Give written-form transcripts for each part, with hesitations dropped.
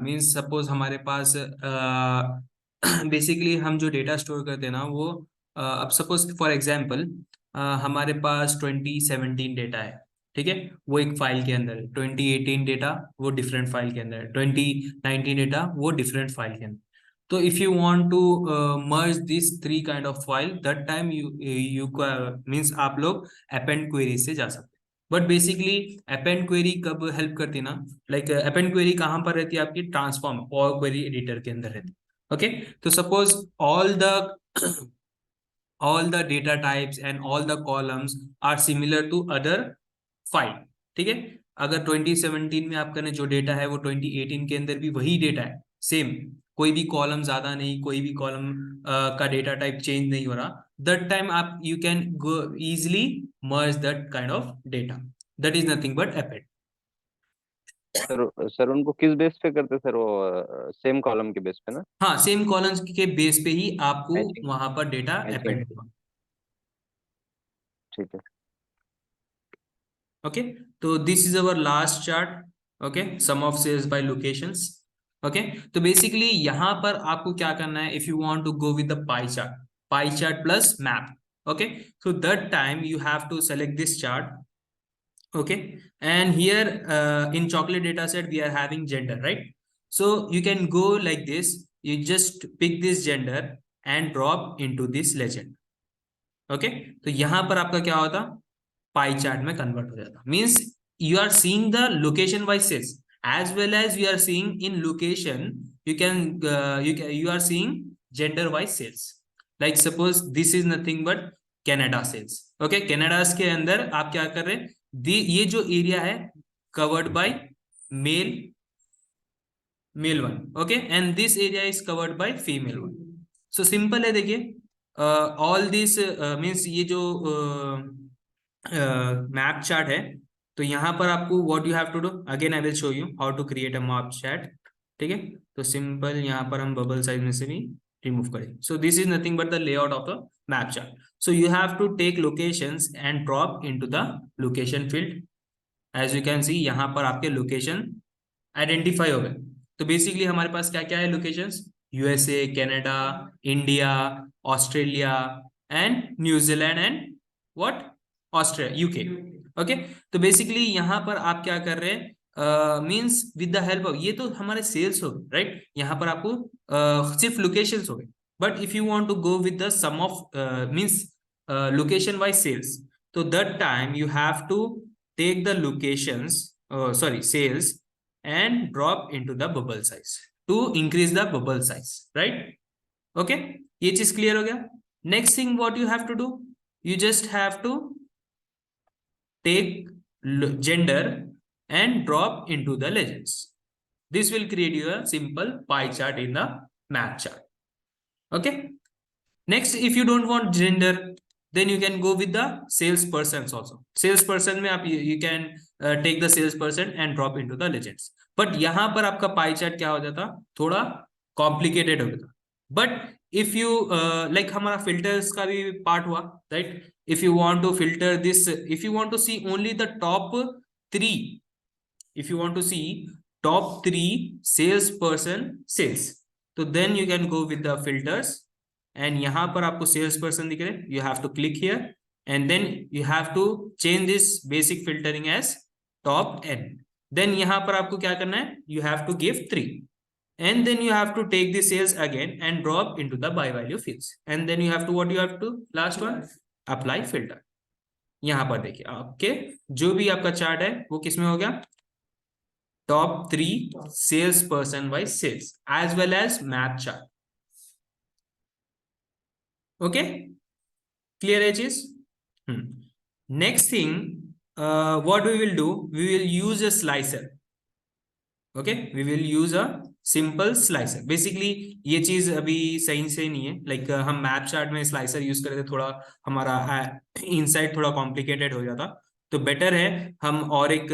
Means suppose हमारे पास basically हम जो डेटा स्टोर करते हैं ना वो अब सपोज फॉर एग्जांपल हमारे पास 2017 डेटा है, ठीक है, वो एक फाइल के अंदर है। 2018 डेटा वो डिफरेंट फाइल के अंदर है। 2019 डेटा वो डिफरेंट फाइल के अंदर। तो if you want to merge this three kind of file, that time you means आप लोग अपेंड क्वेरी से जा सकते हैं। बट बेसिकली अपेंड क्वेरी कब हेल्प करती है ना, लाइक अपेंड क्वेरी कहाँ पर रहती है आपकी, ट्रांसफॉर्म पावर क्वेरी एडिटर के अंदर रहती है। ओके, तो suppose all the all the data types and all the columns are similar to other file, ठीक है। अगर 2017 में आपका ने जो डेटा है वो 2018 के अंदर भी वही डेटा है, सेम, कोई भी कॉलम ज्यादा नहीं, कोई भी कॉलम का डेटा टाइप चेंज नहीं हो रहा, दैट टाइम आप you can go easily merge that kind of data, that is nothing but append. Sir उनको किस बेस पे करते सर, वो सेम कॉलम के बेस पे ना? हाँ, सेम कॉलम्स के बेस पे ही आपको मैचिंग। वहां पर डेटा मैचिंग। अपेंड होगा। ठीक है। Okay, so this is our last chart. Okay, sum of sales by locations. Okay, तो basically यहाँ पर आपको क्या करना है, if you want to go with the pie chart plus map. Okay, so that time you have to select this chart. Okay, and here in chocolate data set we are having gender, right? So you can go like this, you just pick this gender and drop into this legend. Okay, तो यहां पर आपका क्या होता, पाई chart में convert हो जाता, means you are seeing the location wise sales as well as you are seeing in location, you can you are seeing gender wise sales. Like suppose this is nothing but Canada sales. Okay, Canada के अंदर आप क्या कर रहे हैं, ये जो area है covered by male, male one, okay, and this area is covered by female one. So simple है, देखिए ऑल दिस मीन्स ये जो मैप चार्ट है, तो यहाँ पर आपको what you have to do, again I will show you how to create a map chart, ठीक है। तो सिंपल यहाँ पर हम बबल साइज में से भी रिमूव करें। So this is nothing but the layout of the map chart. So you have to take locations and drop into the location field. As you can see यहाँ पर आपके लोकेशन आइडेंटिफाई हो गए। तो बेसिकली हमारे पास क्या क्या है locations, USA, Canada, India, Australia and New Zealand and what, Australia, UK. Okay, तो बेसिकली यहाँ पर आप क्या कर रहे हैं, means with the help of, ये तो हमारे सेल्स हो गए, राइट। यहाँ पर आपको सिर्फ लोकेशंस हो गए। But if you want to go with the sum of means location wise sales, तो that time you have to take the locations, sorry, sales, and drop into the bubble size to increase the bubble size, right? Okay, ये चीज clear हो गया। Next thing what you have to do, you just have to take gender and drop into the legends. This will create you a simple pie chart in the map chart. Okay, next, if you don't want gender, then you can go with the salespersons also. Salesperson में आप you can take the salesperson and drop into the legends. But यहाँ पर आपका pie chart क्या हो जाता, थोड़ा complicated हो जाता। But if you like हमारा filters का भी part हुआ, right? If you want to filter this, if you want to see only the top 3, if you want to see top 3 salesperson sales, तो then you can go with the filters, and यहां पर आपको sales person दिख रहे, you have to click here and then you have to change this basic filtering as top N. Then यहां पर आपको क्या करना है, you have to give 3 and then you have to take the sales again and drop into the by value fields and then you have to what you have to last one, apply filter. यहां पर देखिए आपके जो भी आपका chart है वो किसमें हो गया, top 3 sales person wise sales as well as map chart. Okay, clear edges. Next thing, what we will do, we will use a slicer. Okay, we will use a simple slicer. Basically ये चीज अभी सही से नहीं है, like हम map chart में slicer use करते थोड़ा हमारा इनसाइट थोड़ा कॉम्प्लिकेटेड हो जाता, तो बेटर है हम और एक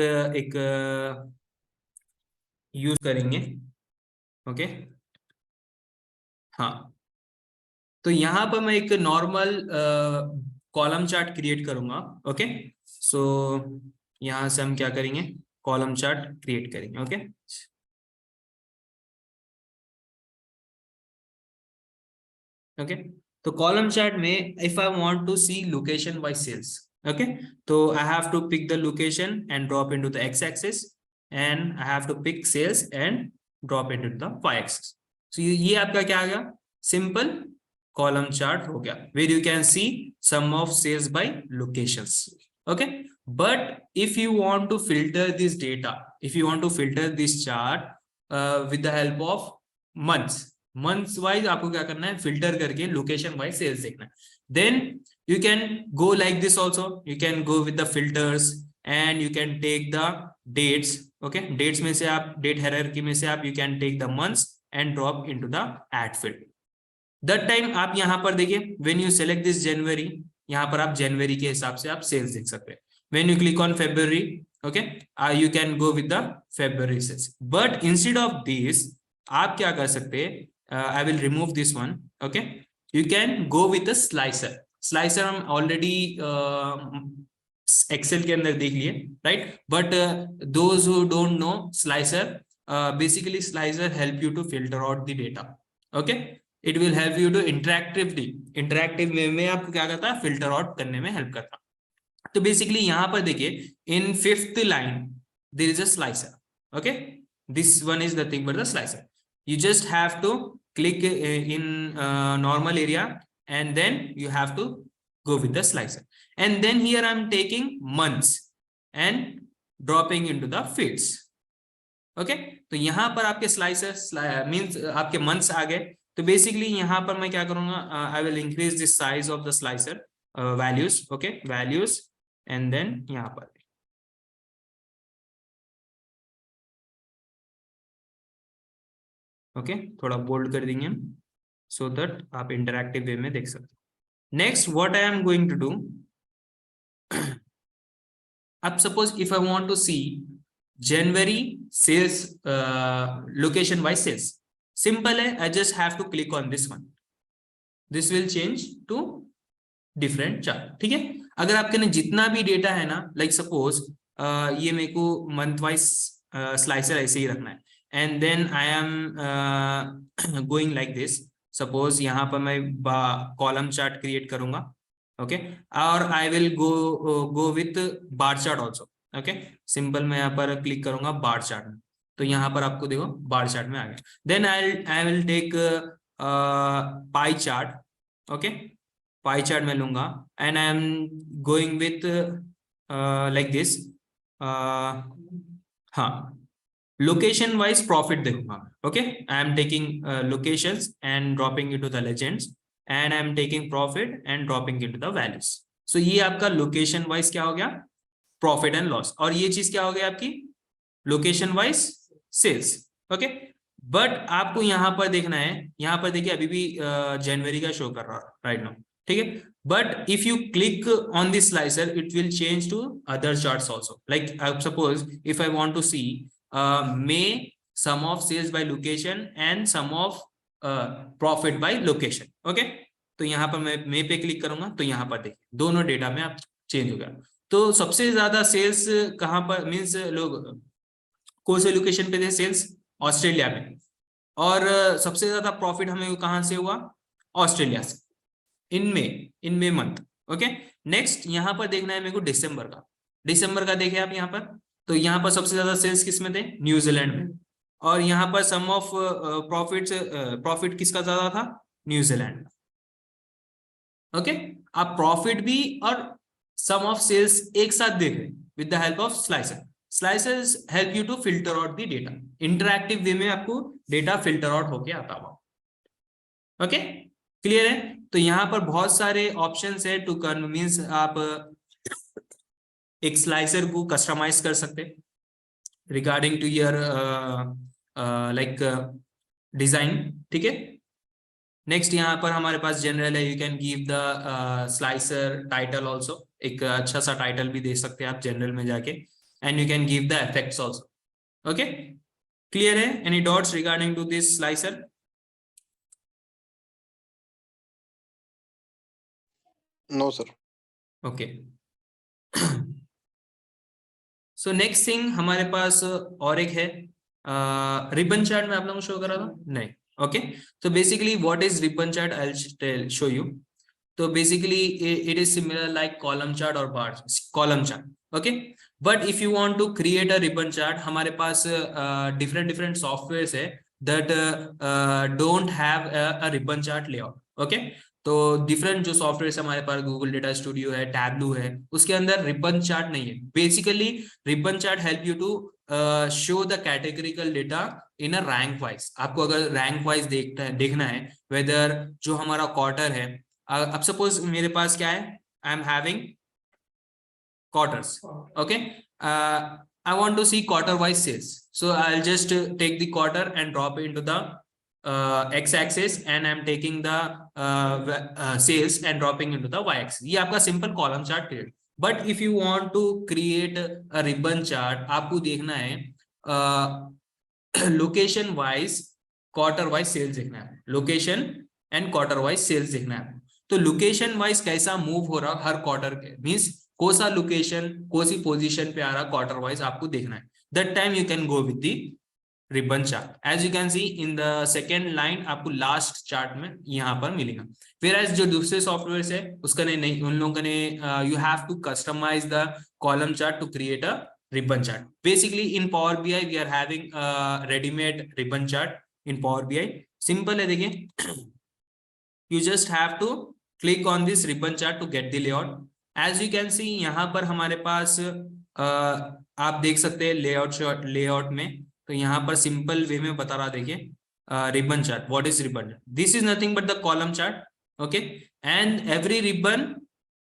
यूज करेंगे। ओके, हाँ, तो यहां पर मैं एक नॉर्मल कॉलम चार्ट क्रिएट करूंगा। ओके, सो यहां से हम क्या करेंगे, कॉलम चार्ट क्रिएट करेंगे। ओके, ओके, तो कॉलम चार्ट में if I want to see location by sales, okay, तो I have to pick the location and drop into the X axis, and I have to pick sales and drop into the Y axis. So ये आपका क्या आ गया, simple column chart हो गया, where you can see sum of sales by locations. Okay, but if you want to filter this data, if you want to filter this chart with the help of months wise आपको क्या करना है, filter करके location wise sales देखना है। Then you can go like this also, you can go with the filters and you can take the dates. Okay, dates में से आप डेट हायरार्की में से आप you can take the months and drop into the add field. That time आप यहाँ पर देखिए, when you select this January, यहाँ पर आप जनवरी के हिसाब से आप सेल्स देख सकते हैं। When you click on February, okay, you can go with the February sales. But instead of this आप क्या कर सकते हैं, I will remove this one. Okay, you can go with a slicer. Slicer हम already Excel के अंदर देख लिए, right? But those who don't know slicer, basically slicer help you to filter out the data. Okay, it will help you to interactive way में आपको क्या करता है, filter out करने में help करता। तो basically यहाँ पर देखिए, in 5th line there is a slicer. Okay, this one is nothing but the slicer. You just have to click in normal area and then you have to go with the slicer, and then here I'm taking months and dropping into the fields. Okay, तो यहाँ पर आपके slices means आपके months आ गए। तो basically यहाँ पर मैं क्या करूँगा, I will increase the size of the slicer values. Okay, values, and then यहाँ पर ओके थोड़ा बोल्ड कर देंगे हम, सो दैट आप इंटरैक्टिव वे में देख सकते। Next what I am going to do, अब suppose if I want to see January sales location wise sales, simple है, I just have to click on this one, this will change to different chart. ठीक है, अगर आपके ने जितना भी data है ना, लाइक सपोज ये मेरे को मंथ वाइज स्लाइसर ऐसे ही रखना है, and then I am going like this. Suppose यहाँ पर मैं कॉलम चार्ट क्रिएट करूंगा, ओके, और I will go with bar chart also. Okay, simple मैं यहाँ पर क्लिक करूंगा बार चार्ट में, तो यहाँ पर आपको देखो बार चार्ट में आ गया। Then I will take pie chart. Okay, pie chart में लूंगा and I am going with like this, हाँ, लोकेशन वाइज प्रॉफिट देखूंगा। Okay, I am taking locations and dropping into the legends, and I am taking profit and dropping into the values. So ये आपका location wise क्या हो गया, profit and loss, और ये चीज क्या हो गया आपकी location wise sales. Okay, but आपको यहाँ पर देखना है, यहाँ पर देखिए अभी भी जनवरी का शो कर रहा है राइट नाउ। ठीक है, but if you click on this slicer it will change to other charts also. Like suppose if I want to see May sum of sales by location and sum of profit by location. Okay, तो यहाँ पर मैं मे पे click करूंगा, तो यहाँ पर देखिए दोनों डेटा में आप चेंज हो गया। तो सबसे ज्यादा सेल्स कहाँ पर, मीन्स लोग कौन से लोकेशन पे थे सेल्स, ऑस्ट्रेलिया में, और सबसे ज्यादा प्रॉफिट हमें कहाँ से हुआ, ऑस्ट्रेलिया से, इनमें मंथ। ओके, नेक्स्ट यहाँ पर देखना है मेरे को दिसंबर का देखे आप यहाँ पर, तो यहाँ पर सबसे ज्यादा सेल्स किस में थे, न्यूजीलैंड में, और यहाँ पर सम ऑफ प्रॉफिट किसका ज्यादा था, न्यूजीलैंड में। ओके, आप प्रॉफिट भी और सम ऑफ सेल्स एक साथ देख रहे with the help of slicers help you to filter out the data, interactive way में आपको डेटा फिल्टर आउट होके आता हुआ। ओके, क्लियर है। तो यहाँ पर बहुत सारे ऑप्शंस है टू मीन्स आप एक स्लाइसर को कस्टमाइज कर सकते regarding to your like design. ठीक है, नेक्स्ट यहाँ पर हमारे पास जनरल है, you can give the slicer title also, एक अच्छा सा टाइटल भी दे सकते हैं आप जनरल में जाके, and you can give the effects also. Okay, clear है। Any doubts regarding to this slicer? No sir. Okay, so next thing हमारे पास और एक है रिबन चार्ट में आप लोगों को शो करा था नहीं, Okay, so basically what is ribbon chart, I'll show you. So basically it is similar like column chart or bar column chart. Okay, but if you want to create a ribbon chart, हमारे पास different softwares है that don't have a ribbon chart layout. Okay, तो different जो software हमारे पास Google data studio है, Tableau है, उसके अंदर रिबन चार्ट नहीं है. Basically ribbon chart help you to show the categorical data in a rank wise. आपको अगर रैंक वाइज देखना है वेदर जो हमारा क्वार्टर है, अब सपोज मेरे पास क्या है, I am having quarters. Okay, I want to see quarter wise sales, so I'll just take the quarter and drop it into the x-axis, and I'm taking the sales and dropping into the y-axis. ये आपका simple column chart create. But if you want to create a ribbon chart, आपको देखना है location wise quarter wise sales देखना है, location and quarter wise sales देखना है. तो location wise कैसा move हो रहा हर quarter के, means कौन सा लोकेशन कौन सी पोजीशन पे आ रहा क्वार्टर वाइज आपको देखना है. That time you can go with the ribbon chart. As you can see in the second line आपको लास्ट चार्ट में यहाँ पर मिलेगा. फिर एज जो दूसरे सॉफ्टवेयर है उसका नहीं, उन लोगों ने you have to customize the column chart to create a ribbon chart. Basically in Power BI we are having readymade ribbon chart in Power BI. Simple है, देखिए, you just have to click on this ribbon chart to get the layout. As you can see यहाँ पर हमारे पास आप देख सकते हैं layout में. तो यहाँ पर सिंपल वे में बता रहा, देखिए, ribbon chart. What is ribbon? This is nothing but the column chart. Okay, and every ribbon,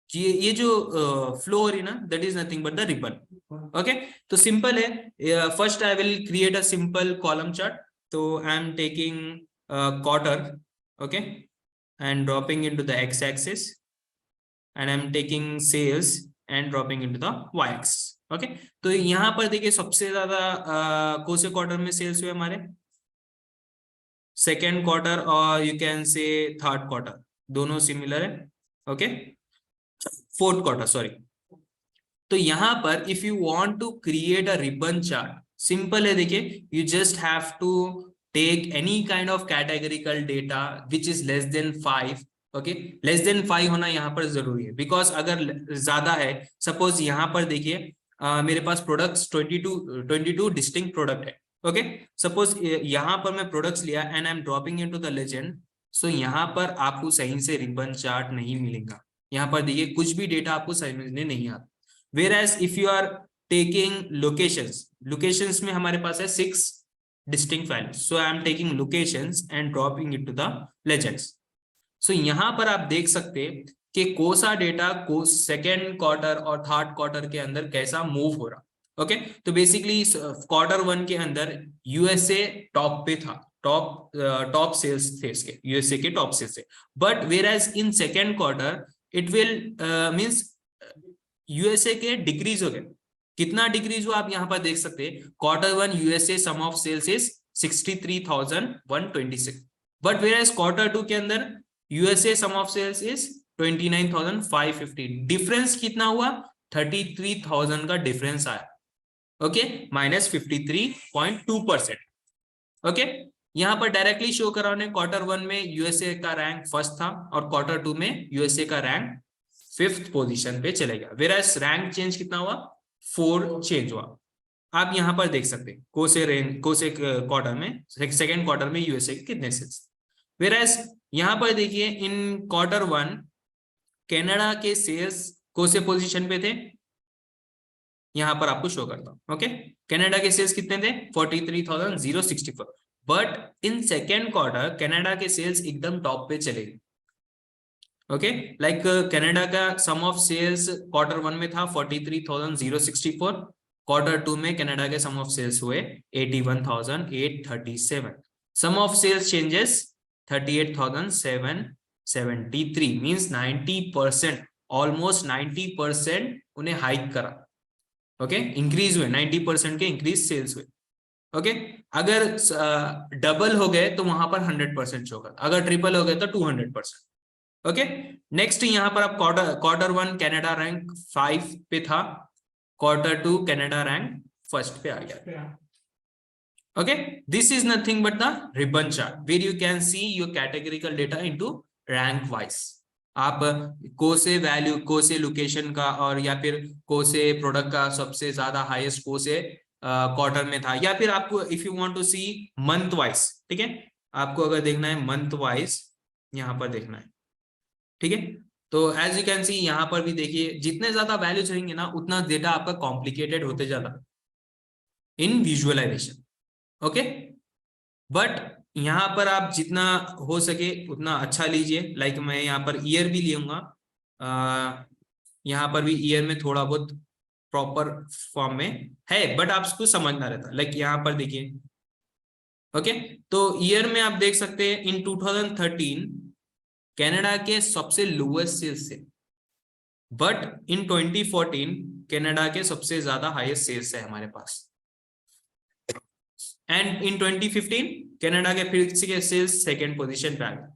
ये जो फ्लो हो रही ना, that is nothing but the ribbon. Okay, तो सिंपल है. First I will create a simple column chart. तो I am taking quarter, okay, and dropping into the X axis, and I'm taking sales and dropping into the y-axis. Okay, तो यहाँ पर देखिए सबसे ज्यादा कौन से क्वार्टर में सेल्स हुए हमारे, सेकेंड क्वार्टर और you can say third quarter, दोनों सिमिलर है. Okay, fourth quarter, sorry. तो यहाँ पर if you want to create a ribbon chart, simple है, देखिए, you just have to take any kind of categorical data which is less than 5. Okay, less than 5 होना यहाँ पर जरूरी है, बिकॉज अगर ज्यादा है, सपोज यहाँ पर देखिए मेरे पास प्रोडक्ट्स 22 डिस्टिंक्ट प्रोडक्ट है. ओके, सपोज यहाँ पर मैं प्रोडक्ट्स लिया and I am dropping into the legend. So यहाँ पर आपको सही से रिबन चार्ट नहीं मिलेगा. यहाँ पर देखिए कुछ भी डेटा आपको समझने नहीं आता. Where if you are taking locations में हमारे पास है 6 distinct values. So I am taking locations and dropping into the legends. So यहाँ पर आप देख सकते हैं कि कोसा डेटा को सेकेंड क्वार्टर और थर्ड क्वार्टर के अंदर कैसा मूव हो रहा. ओके, तो बेसिकली क्वार्टर 1 के अंदर यूएसए टॉप पे था, टॉप सेल्स थे इसके, यूएसए के टॉप सेल्स थे. But whereas in second quarter it will means USA के डिक्रीज हो गए. कितना डिक्रीज हुआ आप यहाँ पर देख सकते हैं. Quarter 1 USA sum of sales is 63,126. But whereas quarter 2 के अंदर USA sum of sales is 29,550. Difference कितना हुआ? 33,000 का डिफरेंस आया. Okay, minus 53.2%. ओके, यहाँ पर डायरेक्टली शो करा उन्हें क्वार्टर 1 में यूएसए का रैंक फर्स्ट था और क्वार्टर 2 में यूएसए का रैंक 5th पोजीशन पे चलेगा. वेराज रैंक चेंज कितना हुआ? 4 चेंज हुआ. आप यहाँ पर देख सकते हैं कोसे क्वार्टर में, सेकेंड क्वार्टर में यूएसए के कितने सेल्स. वेराज यहाँ पर देखिए इन क्वार्टर 1 कनाडा के सेल्स कौन से पोजीशन पे थे, यहाँ पर आपको शो करता हूं. ओके, कनाडा के सेल्स कितने थे? 43,064. But in second quarter Canada के सेल्स एकदम टॉप पे चले गए. ओके, लाइक कनाडा का सम ऑफ सेल्स क्वार्टर 1 में था 43,064. क्वार्टर 2 में कनाडा के सम ऑफ सेल्स हुए 81,837. Sum of sales changes 38,773. Means 90%, almost 90% उन्हें हाइक करा. ओके, इंक्रीज हुए, 90% के इंक्रीज सेल्स हुए. ओके, अगर डबल हो गए तो वहां पर 100% शो कर, अगर ट्रिपल हो गए तो 200%. ओके, नेक्स्ट यहाँ पर आप क्वार्टर 1 कनाडा रैंक 5 पे था, क्वार्टर 2 कनाडा रैंक फर्स्ट पे आ गया. Okay, this is nothing but the ribbon chart where you can see your categorical data into rank wise. आप को से वैल्यू, को से लोकेशन का, और या फिर को से प्रोडक्ट का सबसे ज्यादा हाईएस्ट को से क्वार्टर में था, या फिर आपको if you want to see month wise, ठीक है, आपको अगर देखना है मंथ वाइज यहाँ पर देखना है, ठीक है। तो एज यू कैन सी यहाँ पर भी देखिए, जितने ज्यादा वैल्यूज रहेंगे ना उतना डेटा आपका कॉम्प्लिकेटेड होते जाता इन विजुअलाइजेशन। ओके, बट यहाँ पर आप जितना हो सके उतना अच्छा लीजिए। लाइक मैं यहाँ पर ईयर भी लूंगा, यहाँ पर भी ईयर में थोड़ा बहुत प्रॉपर फॉर्म में है, बट आपको समझना रहता। लाइक यहाँ पर देखिए, ओके, तो ईयर में आप देख सकते हैं इन 2013 कनाडा के सबसे लोएस्ट सेल्स है, बट इन 2014 कनाडा के सबसे ज्यादा हाईएस्ट सेल्स है हमारे पास। एंड इन 2015 कनाडा के फिर के सेल्स सेकंड पोजीशन पे आ गए।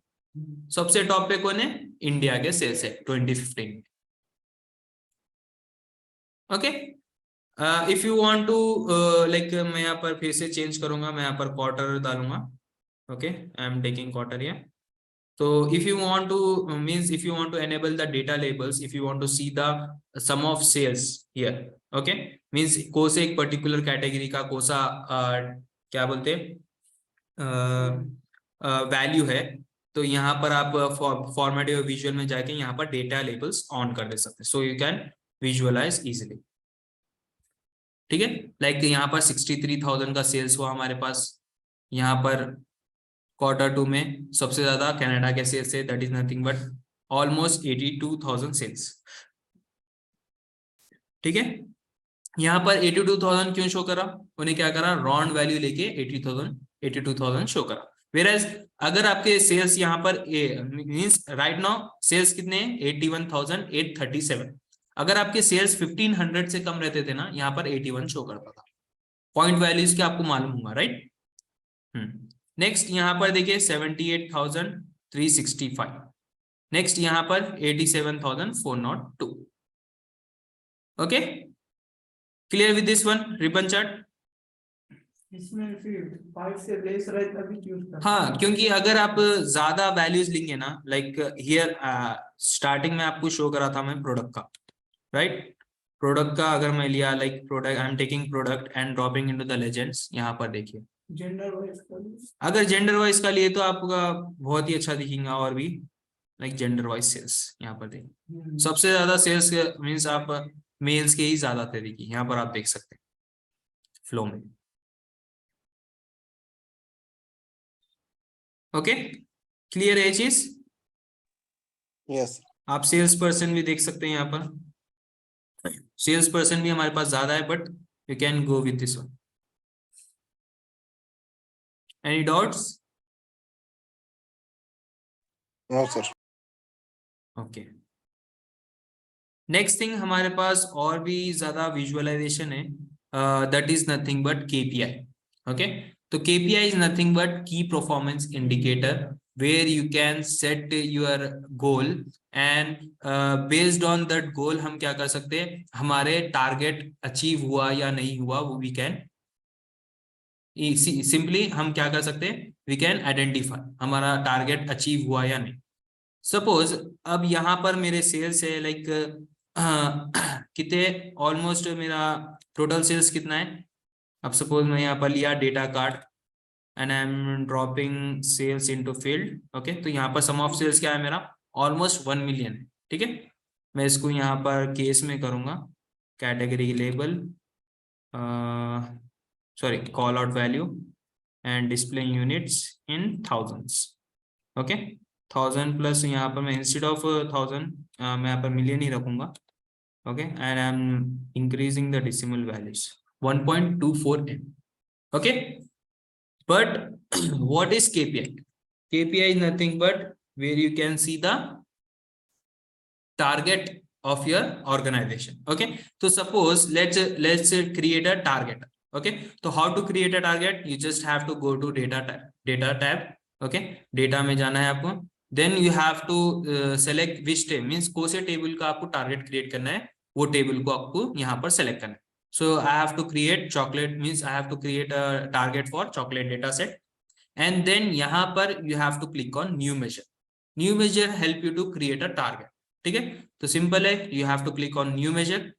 सबसे टॉप पे कौन है? इंडिया के सेल्स है 2015 में। Okay, if you want to like मैं यहाँ पर फिर से चेंज करूंगा, मैं यहाँ पर क्वार्टर डालूंगा। Okay, I am taking quarter here. So if you want to means if you want to enable the data labels, if you want to see the sum of sales here, okay, means को से एक particular category का कौन सा क्या बोलते value है, तो यहाँ पर आप फॉर्मेट और विजुअल में जाके यहाँ पर डेटा लेबल्स ऑन कर दे सकते हैं, so you can visualize easily. ठीक है, लाइक यहाँ पर 63,000 का सेल्स हुआ हमारे पास। यहाँ पर Q2 में सबसे ज्यादा कनाडा के सेल्स है, that is nothing but almost 82,000 sales. ठीक है, यहाँ पर 82,000 क्यों शो करा? उन्हें क्या करा, राउंड वैल्यू लेके 82,000 शो करा। Whereas अगर आपके सेल्स यहाँ पर मींस राइट नाउ सेल्स कितने हैं? 81,837। अगर आपके सेल्स 1500 से कम रहते थे ना, यहाँ पर 81 शो करता था। पॉइंट वैल्यूज के आपको मालूम होगा, राइट? नेक्स्ट यहाँ पर देखिए 78,365। नेक्स्ट यहाँ पर 87,402। Okay, clear with this one ribbon chart? इसमें फिर 5 से लेस रहता भी यूज करते हैं। हाँ, क्योंकि अगर आप ज्यादा वैल्यूज लेंगे ना, लाइक हियर स्टार्टिंग में आपको शो करा था मैं प्रोडक्ट का, राइट? प्रोडक्ट का अगर मैं लिया like product, I am taking product and dropping into the legends. यहाँ पर देखिए जेंडर वाइज का अगर जेंडर वाइज का लिए तो आपका बहुत ही अच्छा दिखेगा, और भी लाइक जेंडर वाइज सेल्स यहाँ पर देखिए सबसे ज्यादा सेल्स मीन्स आप मेल्स के ही ज्यादा थे। देखिए यहाँ पर आप देख सकते हैं फ्लो में। ओके, क्लियर है चीज? यस आप सेल्स पर्सन भी देख सकते हैं, यहाँ पर सेल्स पर्सन भी हमारे पास ज्यादा है, but you can go with this one. Any doubts? No sir. Okay, next thing हमारे पास और भी ज्यादा विजुअलाइजेशन है, that is nothing but KPI। Okay, तो KPI is nothing but key performance indicator, where you can set your goal and based on that goal हम क्या कर सकते हैं, हमारे टारगेट अचीव हुआ या नहीं हुआ वो we can सिंपली हम क्या कर सकते हैं, we can identify हमारा टारगेट अचीव हुआ या नहीं। सपोज अब यहाँ पर मेरे सेल्स है लाइक कितने, ऑलमोस्ट मेरा टोटल सेल्स कितना है। अब सपोज मैं यहाँ पर लिया data card and I'm dropping sales into field। Okay, तो यहाँ पर सम ऑफ सेल्स क्या है मेरा, ऑलमोस्ट 1 मिलियन है। ठीक है, मैं इसको यहाँ पर केस में करूंगा, category label, sorry call out value and display units in thousands. Okay, 1000 plus यहाँ पर मैं इंस्टेड ऑफ 1000 मैं यहाँ पर मिलियन ही रखूंगा। Okay, and I M increasing the decimal values 1.24 m। Okay, but what is KPI? KPI is nothing but where you can see the target of your organization। Okay, so suppose let's create a target। Okay, so how to create a target? You just have to go to data tab। Okay, data में जाना है आपको, then you have to select which table, means कौन से table का आपको target create करना है, वो टेबल को आपको यहाँ पर सेलेक्ट करना है। So I have to create chocolate, means I have to create a target for chocolate data set. And then यहाँ पर you have to click on new measure. New measure help you to create a target. ठीक है, तो simple है, you have to click on new measure.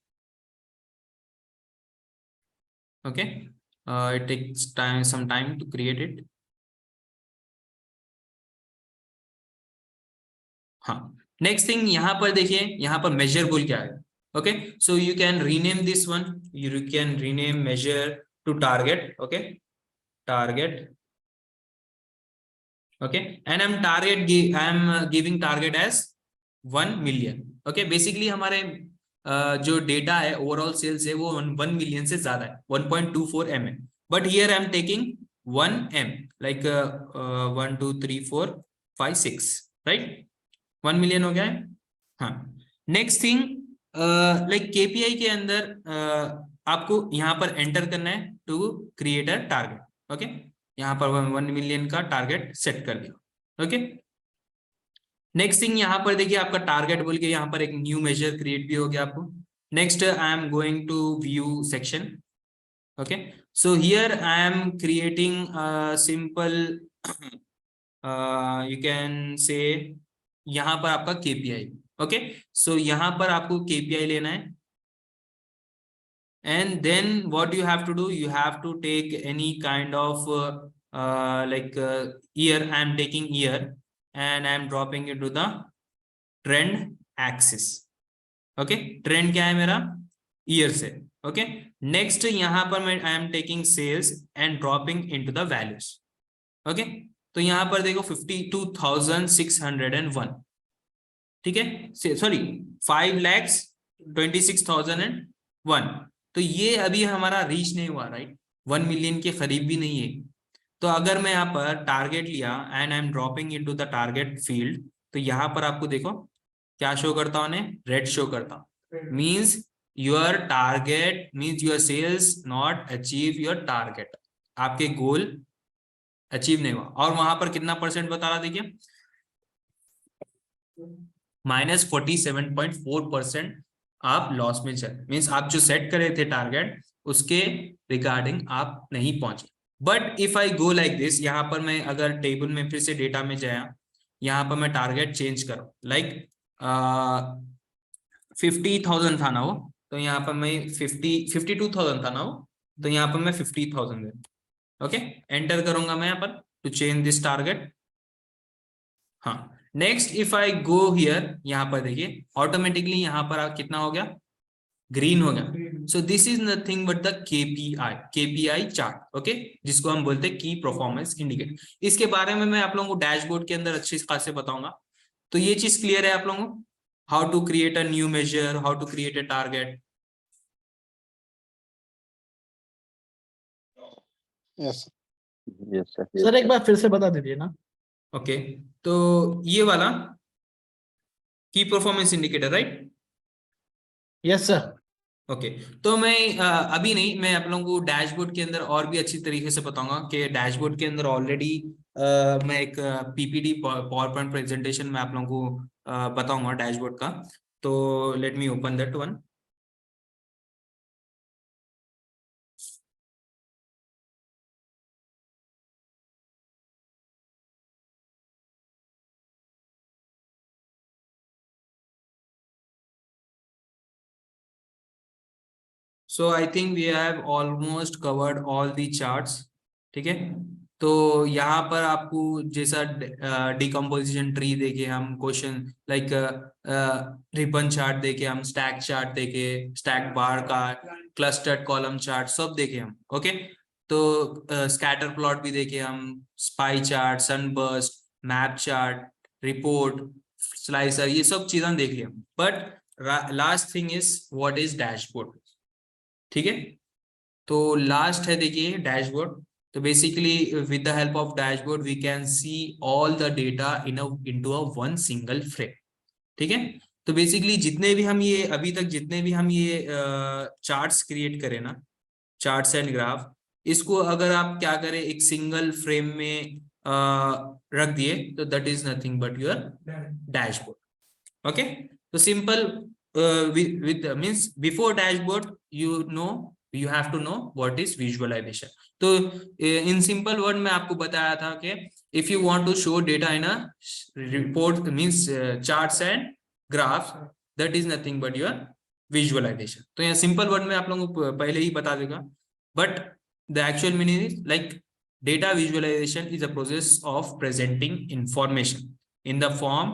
Okay, it takes some time to create it. हाँ, next thing यहाँ पर देखिए, यहाँ पर मेजर बोल क्या है. Okay, so you can rename this one, you can rename measure to target. Okay, target. Okay, and I am giving target as 1 million. Okay, basically हमारे जो डेटा है ओवरऑल सेल्स है वो 1 मिलियन से ज्यादा है, 1.24 M है. But here I am taking 1 M, like 1 2 3 4 5 6, right. 1 million हो गया है. हाँ, नेक्स्ट थिंग, लाइक केपीआई के अंदर आपको यहाँ पर एंटर करना है to create a target. Okay, यहाँ पर 1 मिलियन का टारगेट सेट कर दिया. ओके, नेक्स्ट थिंग यहाँ पर देखिए आपका टारगेट बोल के यहाँ पर एक न्यू मेजर क्रिएट भी हो गया आपको. Next I am going to view section. Okay, so here I am creating simple, you can say यहाँ पर आपका केपीआई. ओके, सो यहाँ पर आपको केपीआई लेना है. And then what you have to do, you have to take any kind of like year. I am taking year and I am dropping it to the trend axis. Okay, trend क्या है मेरा, year से. Okay, next यहाँ पर मैं I am taking sales and dropping into the values. Okay, तो यहाँ पर देखो 52,601. ठीक है, सॉरी 5,26,001. तो ये अभी हमारा रीच नहीं हुआ, राइट. 1 मिलियन के करीब भी नहीं है. तो अगर मैं यहाँ पर टारगेट लिया and I am dropping into the target field, तो यहाँ पर आपको देखो क्या शो करता हूँ, रेड शो करता हूँ. Means your target, means your sales not achieve your target, आपके गोल अचीव नहीं हुआ. और वहां पर कितना परसेंट बता रहा, देखिए -47.4% आप लॉस में चल. मींस आप जो सेट करे थे टारगेट उसके रिगार्डिंग आप नहीं पहुंचे. But if I go like this, यहाँ पर मैं अगर टेबल में फिर से डेटा में जाया, यहाँ पर मैं टारगेट चेंज करूं, लाइक 50,000 था ना वो, तो यहाँ पर मैं 52,000 था ना वो, तो यहाँ पर मैं 50,000 दे. ओके, एंटर करूंगा मैं यहाँ पर टू चेंज दिस टारगेट. हाँ, next if I go here, यहाँ पर देखिए ऑटोमेटिकली यहाँ पर कितना हो गया, ग्रीन हो गया. सो this is nothing but the KPI chart. Okay, जिसको हम बोलते हैं की परफॉर्मेंस इंडिकेटर. इसके बारे में मैं आप लोगों को डैशबोर्ड के अंदर अच्छी खासे बताऊंगा. तो ये चीज क्लियर है आप लोगों को, how to create a new measure, how to create a target. Yes. Yes, sir. Sir एक बार फिर से बता दीजिए ना. ओके, तो ये वाला की performance indicator, right. Yes sir. Okay, तो मैं अभी नहीं, मैं आप लोगों को डैशबोर्ड के अंदर और भी अच्छी तरीके से बताऊंगा कि डैशबोर्ड के अंदर ऑलरेडी मैं एक पीपीटी पावर पॉइंट प्रेजेंटेशन में आप लोगों को बताऊंगा डैशबोर्ड का. तो let me open that one. So I think we have almost covered all the charts. ठीक है, तो यहाँ पर आपको जैसा डिकम्पोजिशन ट्री देखे हम, क्वेश्चन लाइक रिबन चार्ट देखे हम, स्टैक चार्ट देखे, स्टैक बार का, क्लस्टर्ड कॉलम चार्ट सब देखे हम. ओके, तो स्कैटर प्लॉट भी देखे हम, pie chart, sunburst, map chart, report, slicer, ये सब चीजें देख लिया. But last thing is what is dashboard. ठीक है, तो लास्ट है देखिए डैशबोर्ड. तो basically with the help of dashboard we can see all the data into a one single frame. ठीक है, तो बेसिकली जितने भी हम ये अभी तक जितने भी हम ये चार्ट्स क्रिएट करें ना, चार्ट्स एंड ग्राफ, इसको अगर आप क्या करें एक सिंगल फ्रेम में रख दिए तो that is nothing but your dashboard. Okay, तो simple with means before dashboard you know you have to know what is visualization. तो इन सिंपल वर्ड में आपको बताया था कि if you want to show data in a report means charts and graphs, that is nothing but your visualization. तो यहाँ simple word में आप लोगों को पहले ही बता देगा, but the actual meaning is like data visualization is a process of presenting information in the form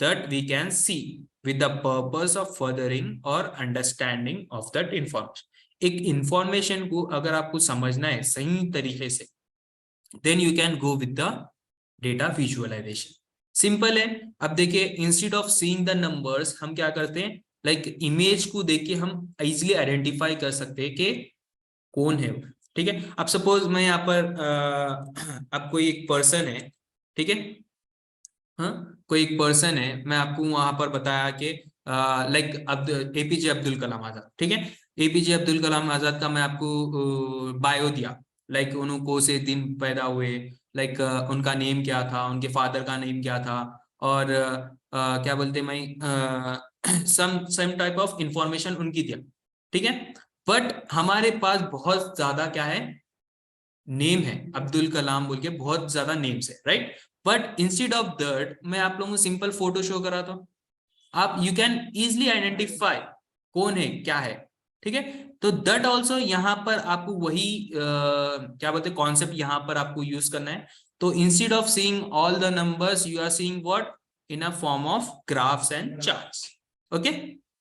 that we can see with the purpose of furthering or understanding of that information. एक information को अगर आपको समझना है सही तरीके से, then you can go with the data visualization. Simple है। अब देखिए, instead of seeing the numbers हम क्या करते हैं, लाइक इमेज को देख के हम इजिली आइडेंटिफाई कर सकते हैं कि कौन है वो। ठीक है, अब सपोज मैं यहाँ पर अब कोई एक पर्सन है, ठीक है, हाँ कोई एक पर्सन है, मैं आपको वहां पर बताया कि लाइक एपीजे अब्दुल कलाम आजाद, ठीक है, एपीजे अब्दुल कलाम आजाद का मैं आपको बायो दिया, लाइक उन्होंने कौन से दिन पैदा हुए, लाइक उनका नेम क्या था, उनके फादर का नेम क्या था, और क्या बोलते मैं सम टाइप ऑफ इंफॉर्मेशन उनकी दिया, ठीक है। बट हमारे पास बहुत ज्यादा क्या है, नेम है, अब्दुल कलाम बोल के बहुत ज्यादा नेम्स है, right. But instead of that मैं आप लोगों को सिंपल फोटो शो कराता हूँ, आप यू कैन इजिली आइडेंटिफाई कौन है क्या है, ठीक है। तो दैट ऑल्सो यहाँ पर आपको वही क्या बोलते हैं कॉन्सेप्ट यहाँ पर आपको यूज करना है। तो instead of seeing all the numbers you are seeing what in a form of graphs and charts, okay.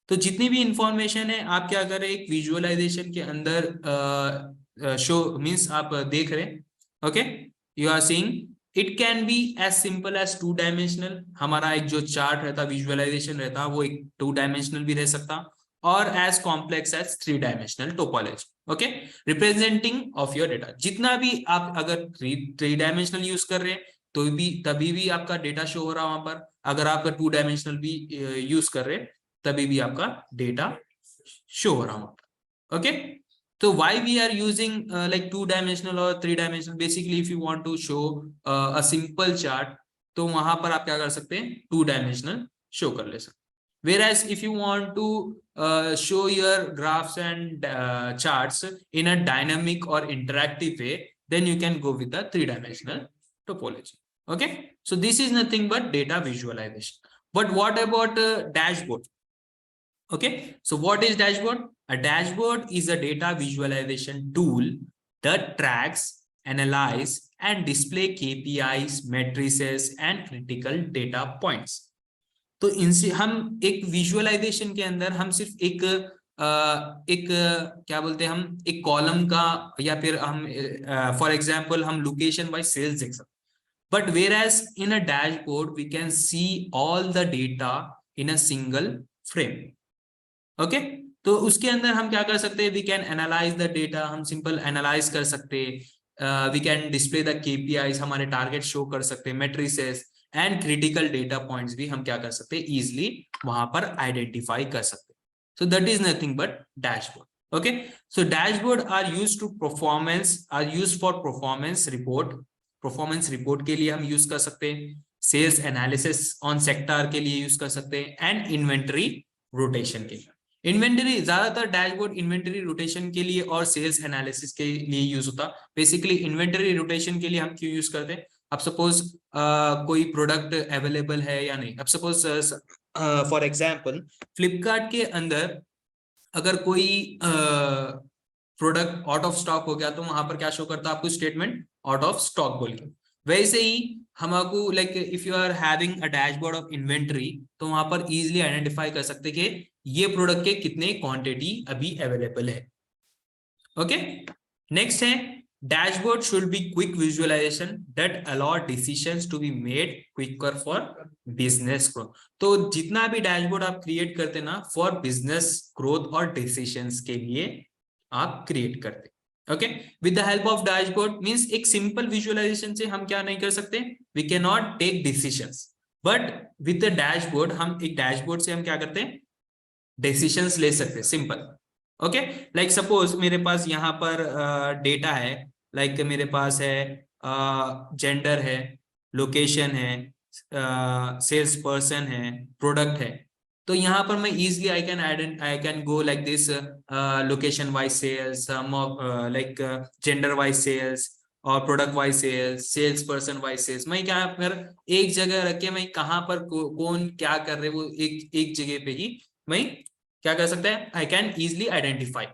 तो जितनी भी इंफॉर्मेशन है आप क्या करें, एक विजुअलाइजेशन के अंदर शो मींस आप देख रहे हैं, okay, you are seeing. It can be as simple as 2 dimensional, हमारा एक जो चार्ट रहता विजुअलाइजेशन रहता वो एक 2 डायमेंशनल भी रह सकता, और as complex as 3 dimensional topology, okay, representing of your data. जितना भी आप अगर 3 डायमेंशनल यूज कर रहे हैं तो भी तभी भी आपका डेटा शो हो रहा वहां पर, अगर आपका 2 डायमेंशनल भी यूज कर रहे हैं तभी भी आपका डेटा शो हो रहा है, ओके। तो why we are using like 2 dimensional or 3 dimensional, basically if you want to show a simple chart तो वहां पर आप क्या कर सकते हैं, 2 dimensional शो कर ले सकते। whereas if you want to show your graphs and charts in a dynamic or interactive way, then you can go with the 3 dimensional topology, okay. So this is nothing but data visualization. But what about dashboard? Okay, so what is dashboard? A dashboard is a data visualization tool that tracks, analyze and display KPIs, matrices and critical data points. तो इनसे हम एक visualisation के अंदर हम सिर्फ एक क्या बोलते हैं, हम एक कॉलम का या फिर हम फॉर एग्जांपल हम लोकेशन वाइज सेल्स देख सकते, but whereas in a dashboard we can see all the data in a single frame, okay. तो उसके अंदर हम क्या कर सकते हैं, we can analyze the data, हम सिंपल एनालाइज कर सकते हैं, we can display the KPIs, हमारे टारगेट शो कर सकते हैं, matrices and critical data points भी हम क्या कर सकते हैं, इजिली वहां पर आइडेंटिफाई कर सकते हैं। So that is nothing but dashboard, okay. So dashboard are used to for performance report, performance report के लिए हम यूज कर सकते हैं, सेल्स एनालिसिस ऑन सेक्टर के लिए यूज कर सकते हैं, एंड इन्वेंटरी रोटेशन के लिए। इन्वेंटरी ज्यादातर डैशबोर्ड इन्वेंटरी रोटेशन के लिए और सेल्स एनालिसिस के लिए यूज होता। बेसिकली इन्वेंटरी रोटेशन के लिए हम क्यों यूज करते हैं, अब सपोज कोई प्रोडक्ट अवेलेबल है या नहीं, अब सपोज फॉर एग्जांपल फ्लिपकार्ट के अंदर अगर कोई प्रोडक्ट आउट ऑफ स्टॉक हो गया तो वहां पर क्या शो करता है आपको, स्टेटमेंट आउट ऑफ स्टॉक बोल के। वैसे ही हमको like if you are having a dashboard of inventory तो वहां पर इजीली आइडेंटिफाई कर सकते कि ये प्रोडक्ट के कितने क्वांटिटी अभी अवेलेबल है, ओके। नेक्स्ट है dashboard should be quick visualization that allow decisions to be made quicker for business growth. तो जितना भी डैशबोर्ड आप क्रिएट करते ना फॉर बिजनेस ग्रोथ और डिसीजंस के लिए आप क्रिएट करते, okay. With the help of dashboard means एक सिंपल विजुअलाइजेशन से हम क्या नहीं कर सकते, we can not take decisions, but with the dashboard हम एक डैशबोर्ड से हम क्या करते हैं, डिसीजंस ले सकते हैं, सिंपल, ओके। लाइक सपोज मेरे पास यहाँ पर डेटा है, लाइक मेरे पास है जेंडर है, लोकेशन है, सेल्स पर्सन है, प्रोडक्ट है, तो यहाँ पर मैं easily I can go like this location wise sales, like gender wise sales और product wise sales, sales person wise sales. मैं क्या कर एक जगह रख के मैं कहाँ पर कौन क्या कर रहे वो एक जगह पे ही मैं क्या कर सकता है, I can easily identify.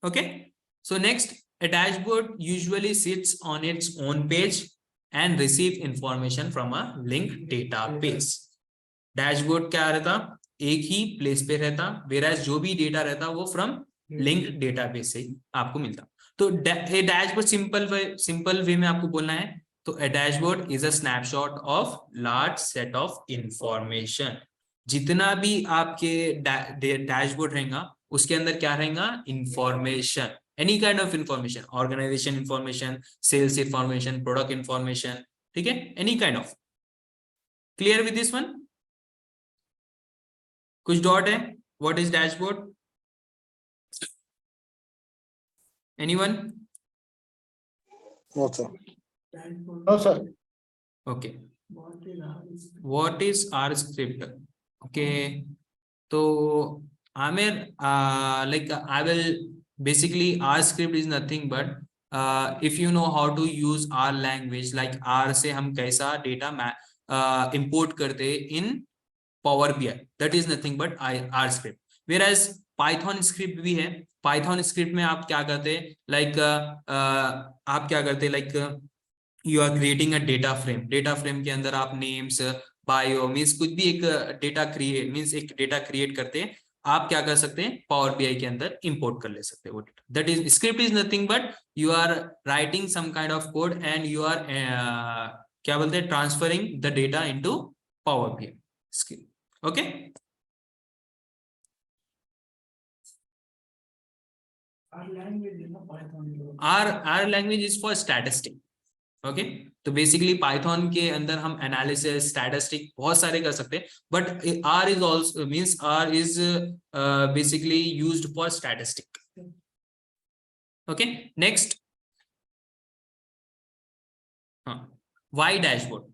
Okay, so next, a dashboard usually sits on its own page and receive information from a linked database। Dashboard क्या रहता, एक ही प्लेस पे रहता, whereas जो भी डेटा रहता वो फ्रॉम लिंक्ड डेटाबेस से आपको मिलता। तो ए डैशबोर्ड सिंपल वे में आपको बोलना है तो a dashboard is a snapshot of large set of information. जितना भी आपके डैशबोर्ड रहेगा उसके अंदर क्या रहेगा, information, any kind of information, organization information, sales information, product information, ठीक है, any kind of. Clear with this one? कुछ डॉट है? What is dashboard? Anyone? No, sir. No, sir. Okay. What is R script? Okay. So Amir, like I will basically R script is nothing but if you know how to use R language, like R से हम कैसा data import करते in Power BI, that is nothing but R script. Whereas Python script भी है। Python script में आप क्या करते हैं, like आप क्या करते हैं, like you are creating a data frame। data frame के अंदर आप names, bio means कुछ भी एक data create means एक data create करते हैं, आप क्या कर सकते हैं, Power BI के अंदर import कर ले सकते हैं वो data। that is script is nothing but you are writing some kind of code and you are क्या बोलते हैं, transferring the data into Power BI script। okay, Our language is not Python. R language is for statistic। Okay, तो basically Python के अंदर हम analysis, statistic बहुत सारे कर सकते हैं, but R is also means R is basically used for statistic. Okay, next, why dashboard,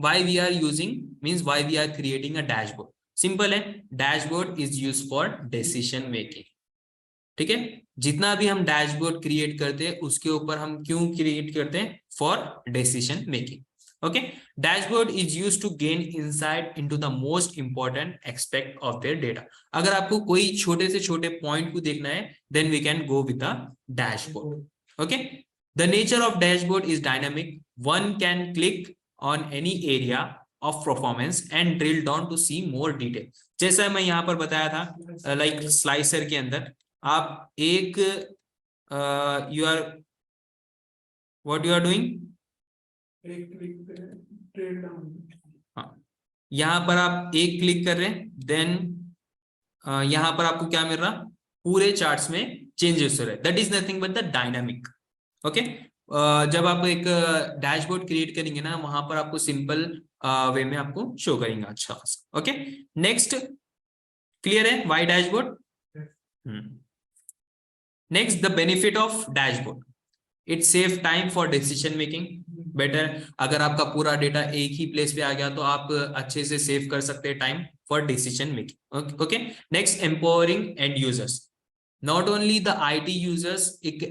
why we are using means why we are creating a dashboard. Simple है, dashboard is used for decision making. ठीक है, जितना भी हम dashboard create करते हैं उसके ऊपर हम क्यों क्रिएट करते हैं, for decision making. Okay, dashboard is used to gain insight into the most important aspect of their data. अगर आपको कोई छोटे से छोटे पॉइंट को देखना है then we can go with the dashboard. Okay, the nature of dashboard is dynamic, one can click on any area of performance and drill down to see more detail. जैसा मैं यहाँ पर बताया था, लाइक स्लाइसर के अंदर आप एक you are what you are doing, एक क्लिक पे ट्रेल डाउन। हाँ, यहाँ पर आप एक क्लिक कर रहे हैं देन यहाँ पर आपको क्या मिल रहा, पूरे चार्ट्स में चेंजेस हो रहे हैं। That is nothing but the dynamic. Okay, जब आप एक डैशबोर्ड क्रिएट करेंगे ना, वहां पर आपको सिंपल वे में आपको शो करेंगे अच्छा खासा। ओके, नेक्स्ट, क्लियर है why dashboard? Next, the benefit of dashboard, it save time for decision making better. अगर आपका पूरा डेटा एक ही प्लेस पे आ गया तो आप अच्छे से सेव कर सकते हैं time for decision making. Okay, next, empowering and users, not only the IT users,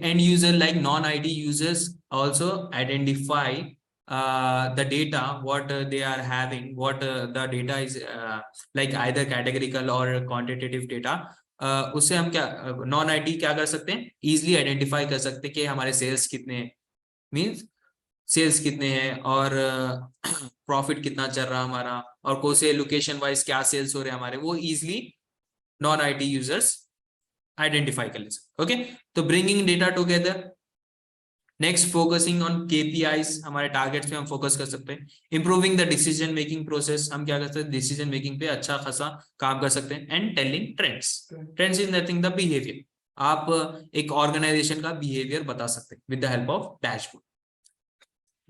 end user like non-IT users also identify the data what they are having, what the data is like either categorical or quantitative data। उससे हम क्या non IT क्या कर सकते हैं, easily identify कर सकते हैं कि हमारे सेल्स कितने हैं, मीन्स सेल्स कितने हैं और प्रॉफिट कितना चल रहा हमारा, और कौन से लोकेशन वाइज क्या सेल्स हो रहे हैं हमारे, वो easily non IT users identify कर ले सकते। ओके, तो bringing data together. Next, focusing on KPIs, हमारे टारगेट्स पे हम फोकस कर सकते हैं। Improving the decision making process, हम क्या कर सकते हैं, डिसीजन मेकिंग पे अच्छा खासा काम कर सकते हैं। And telling trends, trends is nothing the behaviour, आप एक ऑर्गेनाइजेशन का बिहेवियर बता सकते हैं with the help of dashboard.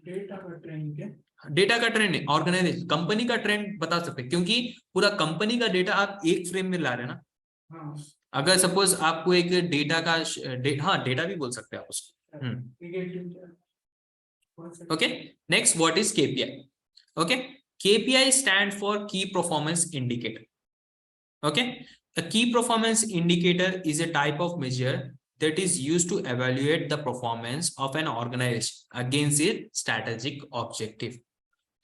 Data का ट्रेंड क्या? डेटा का ट्रेंड है, ऑर्गेनाइजेशन कंपनी का ट्रेंड बता सकते हैं, क्योंकि पूरा कंपनी का डेटा आप एक फ्रेम में ला रहे हैं ना। हाँ, अगर सपोज आपको एक डेटा का हाँ डेटा भी बोल सकते हैं आप उसको। Okay, next, what is KPI? Okay, KPI stand for key performance indicator. Okay, a key performance indicator is a type of measure that is used to evaluate the performance of an organization against its strategic objective.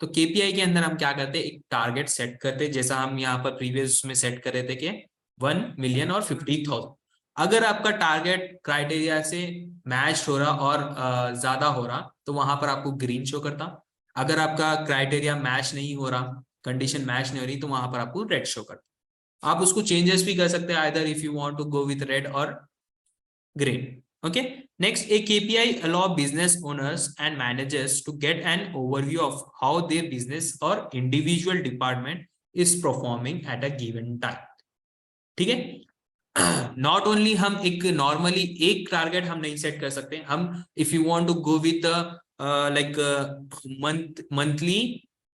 तो KPI के अंदर हम क्या करते हैं, एक target set करते हैं, जैसा हम यहाँ पर प्रीवियस में सेट कर रहे थे कि 1 मिलियन और 50,000। अगर आपका टारगेट क्राइटेरिया से मैच हो रहा और ज्यादा हो रहा तो वहां पर आपको ग्रीन शो करता। अगर आपका क्राइटेरिया मैच नहीं हो रहा, कंडीशन मैच नहीं हो रही, तो वहां पर आपको रेड शो करता। आप उसको चेंजेस भी कर सकते हैं, either if you want to go with red और green. Okay, next, a KPI allow business owners and managers to get an overview of how their business or individual department is performing at a given time. ठीक है, not only हम एक normally एक target हम नहीं set कर सकते, हम if you want to go with like monthly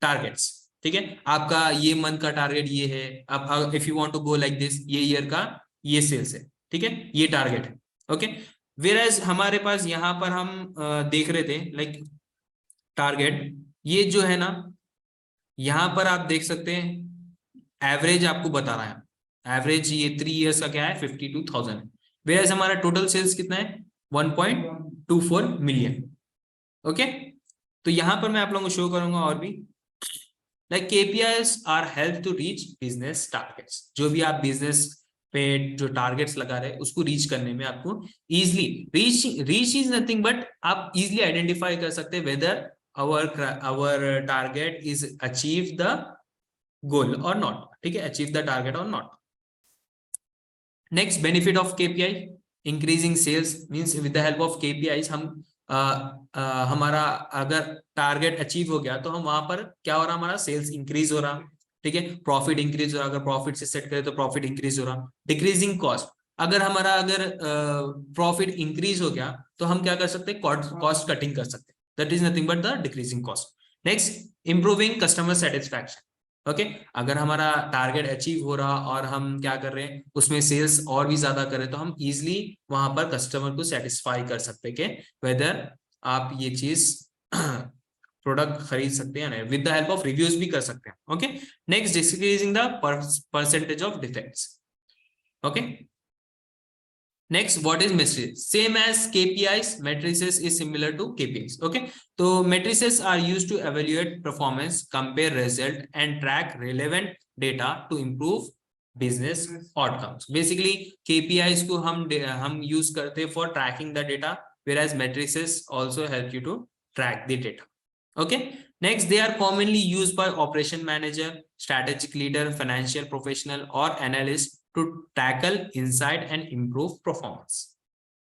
targets, ठीक है, आपका ये मंथ का टारगेट ये है, अब if you want to go like this, ये ईयर का ये सेल्स है, ठीक है, ये टारगेट है। ओके, वेयरएज हमारे पास यहाँ पर हम देख रहे थे लाइक टारगेट ये जो है ना, यहाँ पर आप देख सकते हैं एवरेज आपको बता रहा है, एवरेज ये 3 इयर्स का क्या है 52,000 है, वेयरएज हमारा टोटल सेल्स कितना है 1.24 मिलियन। ओके, तो यहाँ पर मैं आप लोगों को शो करूंगा और भी like KPIs are help to reach business targets. जो भी आप बिजनेस पे जो टारगेट्स लगा रहे हैं उसको रीच करने में आपको easily reach is nothing but आप इजीली आइडेंटिफाई कर सकते हैं weather our target is achieve the goal or not, ठीक है, achieve the target or not. Next, benefit of KPI, increasing sales means with the help of KPIs हम हमारा अगर target achieve हो गया तो हम वहां पर क्या हो रहा, हमारा सेल्स इंक्रीज हो रहा, ठीक है, प्रॉफिट इंक्रीज हो रहा, अगर प्रॉफिट से सेट करें तो प्रॉफिट इंक्रीज हो रहा। डिक्रीजिंग कॉस्ट, अगर हमारा अगर प्रॉफिट इंक्रीज हो गया तो हम क्या कर सकते हैं, कॉस्ट कटिंग कर सकते हैं, that is nothing but the decreasing cost. Next, improving customer satisfaction. Okay, अगर हमारा टारगेट अचीव हो रहा और हम क्या कर रहे हैं उसमें सेल्स और भी ज्यादा कर रहे हैं तो हम इजिली वहां पर कस्टमर को सेटिस्फाई कर सकते हैं कि वेदर आप ये चीज प्रोडक्ट खरीद सकते हैं, with the help of reviews भी कर सकते हैं। Okay, next, decreasing the percentage of defects. Okay, next, what is matrices? Same as KPIs, matrices is similar to KPIs। Okay, तो matrices are used to evaluate performance, compare result and track relevant data to improve business outcomes. Basically KPIs को हम use करते हैं for tracking the data, whereas matrices also help you to track the data. Okay, next, they are commonly used by operation manager, strategic leader, financial professional or analyst to tackle insight and improve performance.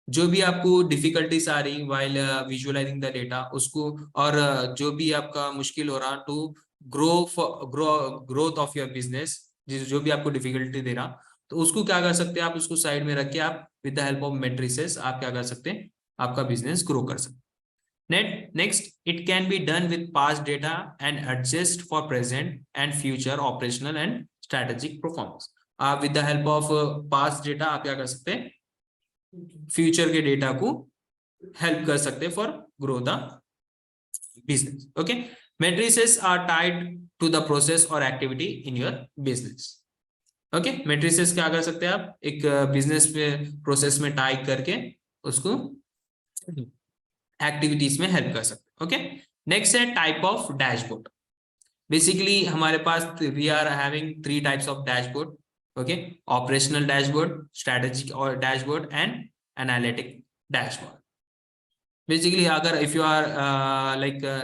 जो भी आपको difficulties आ रही while visualizing the data उसको, और जो भी आपका मुश्किल हो रहा to growth of your business, जो भी आपको डिफिकल्टी दे रहा तो उसको क्या कर सकते हैं आप, उसको साइड में रख के आप with the help of matrices आप क्या कर सकते हैं, आपका बिजनेस ग्रो कर सकते हैं। Next, it can be done with past data and adjust for present and future operational and strategic performance. आप with the help of past data आप क्या कर सकते हैं, फ्यूचर के डेटा को हेल्प कर सकते हैं for grow the business. Okay, matrices are tied to the process और activity in your business. Okay, matrices क्या कर सकते हैं आप, एक बिजनेस में प्रोसेस में टाई करके उसको एक्टिविटीज में हेल्प कर सकते हैं। ओके, नेक्स्ट है टाइप ऑफ डैशबोर्ड। बेसिकली हमारे पास we are having 3 types of dashboard. Okay, operational dashboard, strategic dashboard and analytic dashboard. Basically, agar if you are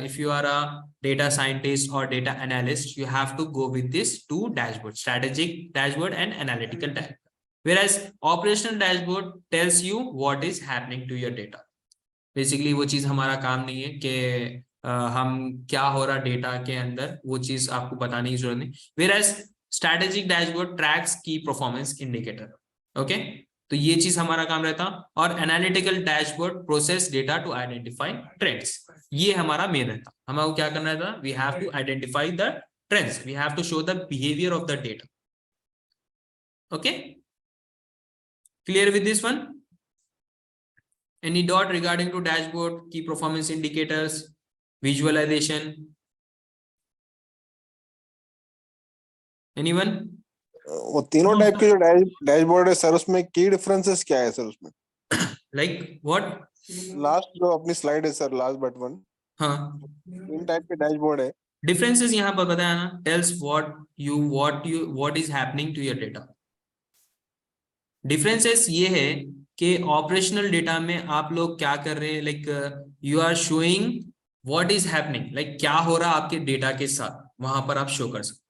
if you are a data scientist or data analyst, you have to go with this 2 dashboards, strategic dashboard and analytical dashboard. Whereas operational dashboard tells you what is happening to your data. Basically, वो चीज हमारा काम नहीं है कि हम क्या हो रहा डेटा के अंदर, वो चीज आपको बताने की जरूरत नहीं। Whereas strategic dashboard tracks key performance indicator. Okay, तो ये चीज हमारा काम रहता। और analytical dashboard process data to identify trends, ये हमारा मेन रहता। हमें क्या करना था, we have to identify the trends, we have to show the behaviour of the data. Okay, clear with this one? Any doubt regarding to dashboard, की performance indicators, visualisation? Anyone? वो तीनों हाँ, टाइप के सर। जो dashboard है sir, उसमें की differences क्या है सर उसमें? Like what? लास्ट जो अपनी स्लाइड है सर, लास्ट बट वन, हाँ, तीन टाइप के डैशबोर्ड है। डिफरेंसेस यहाँ पर बताया ना, tells what is happening to your data. Differences ये है कि ऑपरेशनल डेटा में आप लोग क्या कर रहे हैं, like you are showing what is happening, like क्या हो रहा है आपके डेटा के साथ, वहां पर आप शो कर सकते।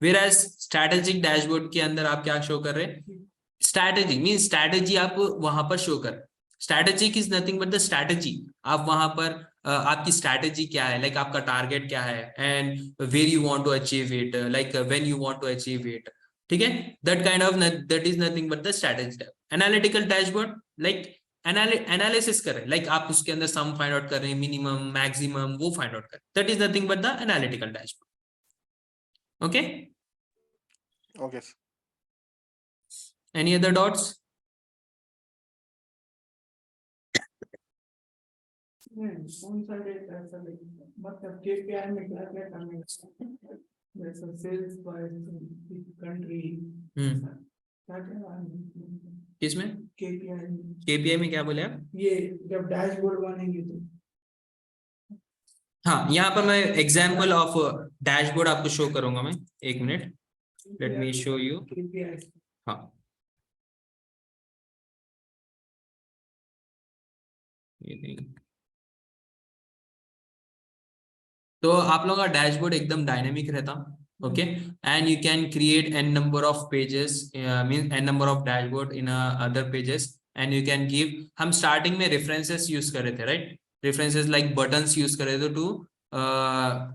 वेयर एज स्ट्रैटेजिक डैशबोर्ड के अंदर आप क्या शो कर रहे हैं, स्ट्रैटेजी मीन स्ट्रैटेजी आप वहां पर शो कर। Strategic is nothing but the strategy. आप वहां पर आपकी स्ट्रैटेजी क्या है, लाइक आपका टारगेट क्या है, and where you want to achieve it, like when you want to achieve it. ठीक है, that kind of, that is nothing but the strategy. Analytical dashboard like analysis कर रहे हैं, लाइक आप उसके अंदर सम फाइंड आउट कर रहे हैं, मिनिमम मैक्सिमम वो फाइंड आउट कर रहे हैं, that is nothing but the analytical dashboard. Okay, okay. Any other dots? कौन सा डेटा ऐसा मतलब KPI में क्या क्या करने का, जैसे सेल्स बाय कंट्री, क्या क्या किसमें? KPI में? केपीआई में क्या बोले आप? ये जब डैशबोर्ड बनेंगे तो हाँ, यहाँ पर मैं एग्जाम्पल ऑफ डैशबोर्ड आपको शो करूंगा मैं, एक minute, let me show you. KPI हाँ, ये नहीं। तो आप लोगों का डैशबोर्ड एकदम डायनेमिक रहता, okay, and you can create n number of pages, mean n number of dashboard in other pages, and you can give. हम स्टार्टिंग में रेफरेंसेस यूज कर रहे थे, right? References like buttons use कर रहे थे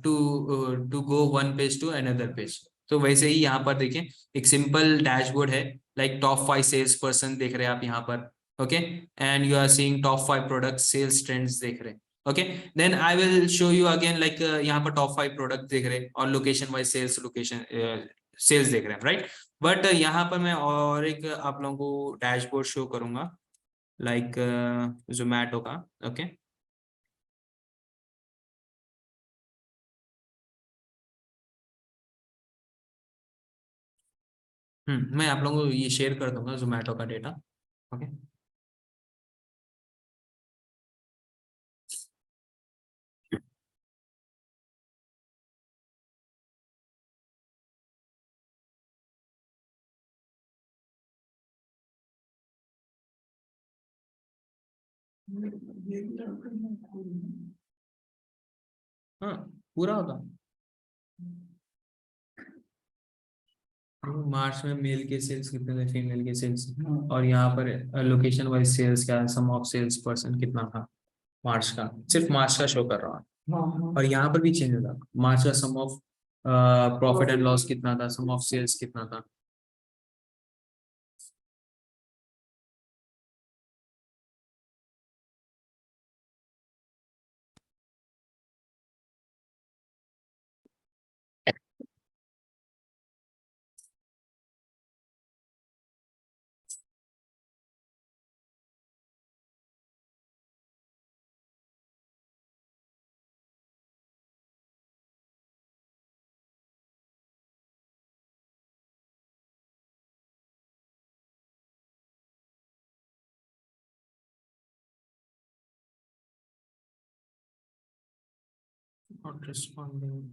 to go one page to another page. तो वैसे ही यहाँ पर देखिए, एक सिंपल डैशबोर्ड है, लाइक टॉप 5 सेल्स पर्सन देख रहे हैं आप यहाँ पर, okay, and you are seeing top 5 product sales trends देख रहे हैं, okay. Then I will show you again, like यहाँ पर टॉप 5 प्रोडक्ट देख रहे हैं और location wise sales, location sales देख रहे हैं, राइट? बट यहाँ पर मैं और एक आप लोगों को डैशबोर्ड शो करूंगा, लाइक जोमैटो का, ओके। मैं आप लोगों को ये शेयर कर दूंगा जोमैटो का डेटा, ओके। ये क्या करना है? हाँ, पूरा होगा। मार्च में मेल के सेल्स कितने थे, फीमेल के सेल्स, और यहाँ पर लोकेशन वाइज सेल्स क्या है, सम ऑफ सेल्स पर्सन कितना था मार्च का, सिर्फ मार्च का शो कर रहा है। और यहाँ पर भी चेंज होगा, मार्च का सम ऑफ प्रॉफिट एंड लॉस कितना था, सम ऑफ सेल्स कितना था। Not responding.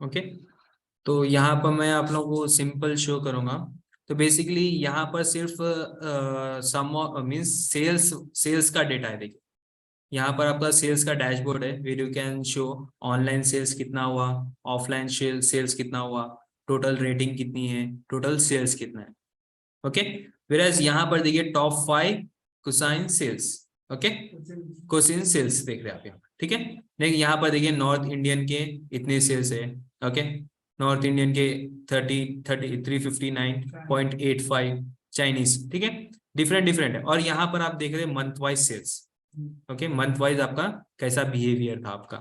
ओके, तो यहाँ पर मैं आप लोगों को सिंपल शो करूंगा। तो बेसिकली यहाँ पर सिर्फ सम मींस सेल्स का डेटा है। देखिए, यहाँ पर आपका सेल्स का डैशबोर्ड है, where you can show online sales कितना हुआ, ऑफलाइन सेल्स कितना हुआ, टोटल रेटिंग कितनी है, टोटल सेल्स कितना है, ओके। वेयर यहाँ पर देखिए top 5 cuisine sales, okay, cuisine sales देख रहे हैं आप यहाँ, ठीक है। देखिए यहाँ पर देखिए नॉर्थ इंडियन के इतने सेल्स है, ओके, नॉर्थ इंडियन के 359.85, चाइनीज, ठीक है, डिफरेंट डिफरेंट है। और यहाँ पर आप देख रहे हैं month wise sales, okay, month wise आपका कैसा बिहेवियर था आपका।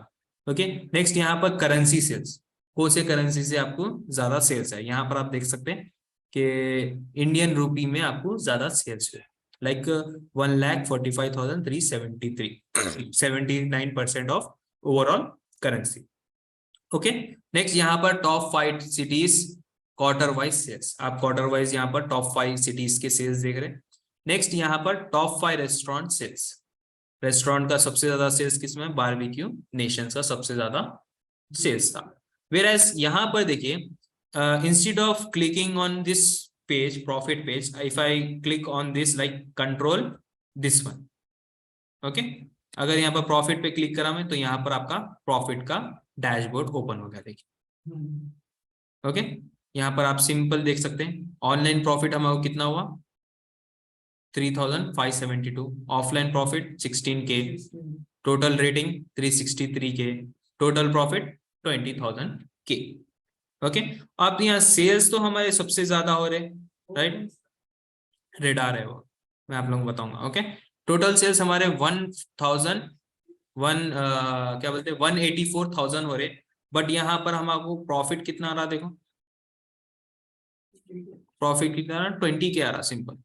ओके, नेक्स्ट यहाँ पर करेंसी सेल्स, कौन से करेंसी से आपको ज्यादा सेल्स है। यहाँ पर आप देख सकते हैं कि इंडियन रूपी में आपको ज्यादा सेल्स है, like 1,45,373, 79% of overall currency. Okay, next यहाँ पर top 5 cities quarter wise sales, आप क्वार्टर वाइज यहाँ पर टॉप 5 सिटीज के सेल्स देख रहे हैं। नेक्स्ट यहाँ पर टॉप 5 रेस्टोरेंट सेल्स, रेस्टोरेंट का सबसे ज्यादा सेल्स किसमें, बारबेक्यू नेशन का सबसे ज्यादा सेल्स था। Whereas यहाँ पर देखिए, instead of clicking on this page, profit page, if I click on this like control this one, okay, अगर यहाँ पर प्रॉफिट पे क्लिक करा मैं तो यहाँ पर आपका प्रॉफिट का डैशबोर्ड ओपन हो गया। देखिए, ओके, यहाँ पर आप सिंपल देख सकते हैं ऑनलाइन प्रॉफिट हमारा कितना हुआ 3,572, offline profit 16K, total rating 363K, total profit 20,000 के। ओके, अब यहाँ सेल्स तो हमारे सबसे ज्यादा हो रहे, राइट, रेडार है वो, मैं आप लोगों को बताऊंगा। ओके, टोटल सेल्स हमारे 184,000 हो रहे, बट यहाँ पर हमारे प्रॉफिट कितना आ रहा, देखो प्रॉफिट कितना आ रहा, 20K आ रहा, सिंपल।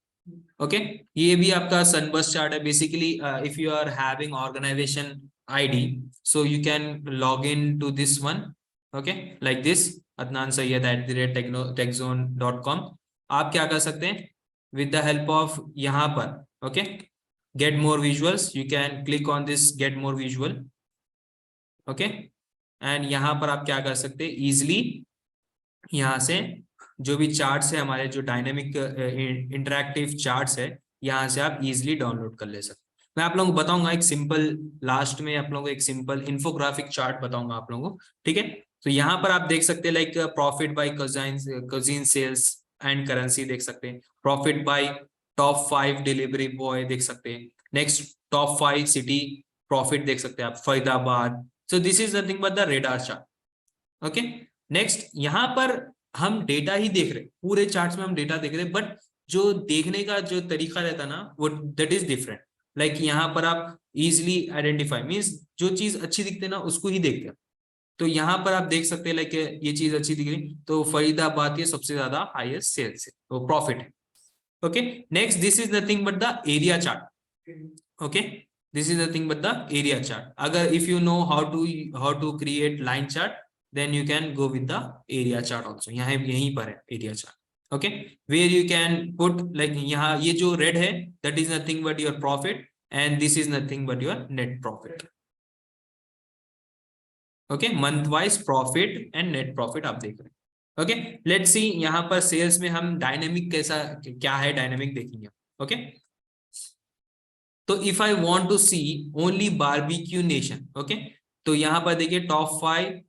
ओके, ये भी आपका सनबर्स्ट चार्ट है। Basically if you are having organisation ID, so you can log in to this one, okay, like this, adnansayed@techzone.com। आप क्या कर सकते हैं with the help of यहाँ पर, okay, get more visuals, you can click on this get more visual, okay, and यहाँ पर आप क्या कर सकते हैं easily, यहाँ से जो भी चार्ट्स है हमारे, जो डायनेमिक इंटरैक्टिव चार्ट्स है, यहाँ से आप इजिली डाउनलोड कर ले सकते। मैं आप लोगों को बताऊंगा एक सिंपल, लास्ट में आप लोगों को एक सिंपल इन्फोग्राफिक चार्ट बताऊंगा आप लोगों को, ठीक है। तो यहाँ पर आप देख सकते हैं like profit by cuisine sales and currency देख सकते हैं, profit by top 5 delivery boy देख सकते हैं, नेक्स्ट टॉप 5 सिटी प्रॉफिट देख सकते हैं आप, फरीदाबाद। सो this is nothing but the radar chart. Okay, next यहाँ पर हम डेटा ही देख रहे, पूरे चार्ट्स में हम डेटा देख रहे, बट जो देखने का जो तरीका रहता ना वो दैट इज डिफरेंट। लाइक यहाँ पर आप इजिली आइडेंटिफाई मीन्स जो चीज अच्छी दिखते ना उसको ही देखते हैं। तो यहाँ पर आप देख सकते हैं लाइक ये चीज अच्छी दिख रही तो फरीदाबाद के सबसे ज्यादा हाईएस्ट सेल्स है, तो प्रॉफिट है। Okay, next this is nothing but the area chart. Okay, this is nothing but the area chart. अगर if you know how to create line chart then you can go with the area chart also। यहाँ यहीं पर है area chart. Okay, where you can put like यहाँ ये जो red है that is nothing but your profit and this is nothing but your net profit। Okay, month wise profit and net profit आप देख रहे हैं। ओके, लेट्स सी यहाँ पर सेल्स में हम डायनेमिक कैसा क्या है डायनेमिक देखेंगे। ओके, तो if I want to see only Barbeque Nation, okay, तो यहाँ पर देखिए टॉप 5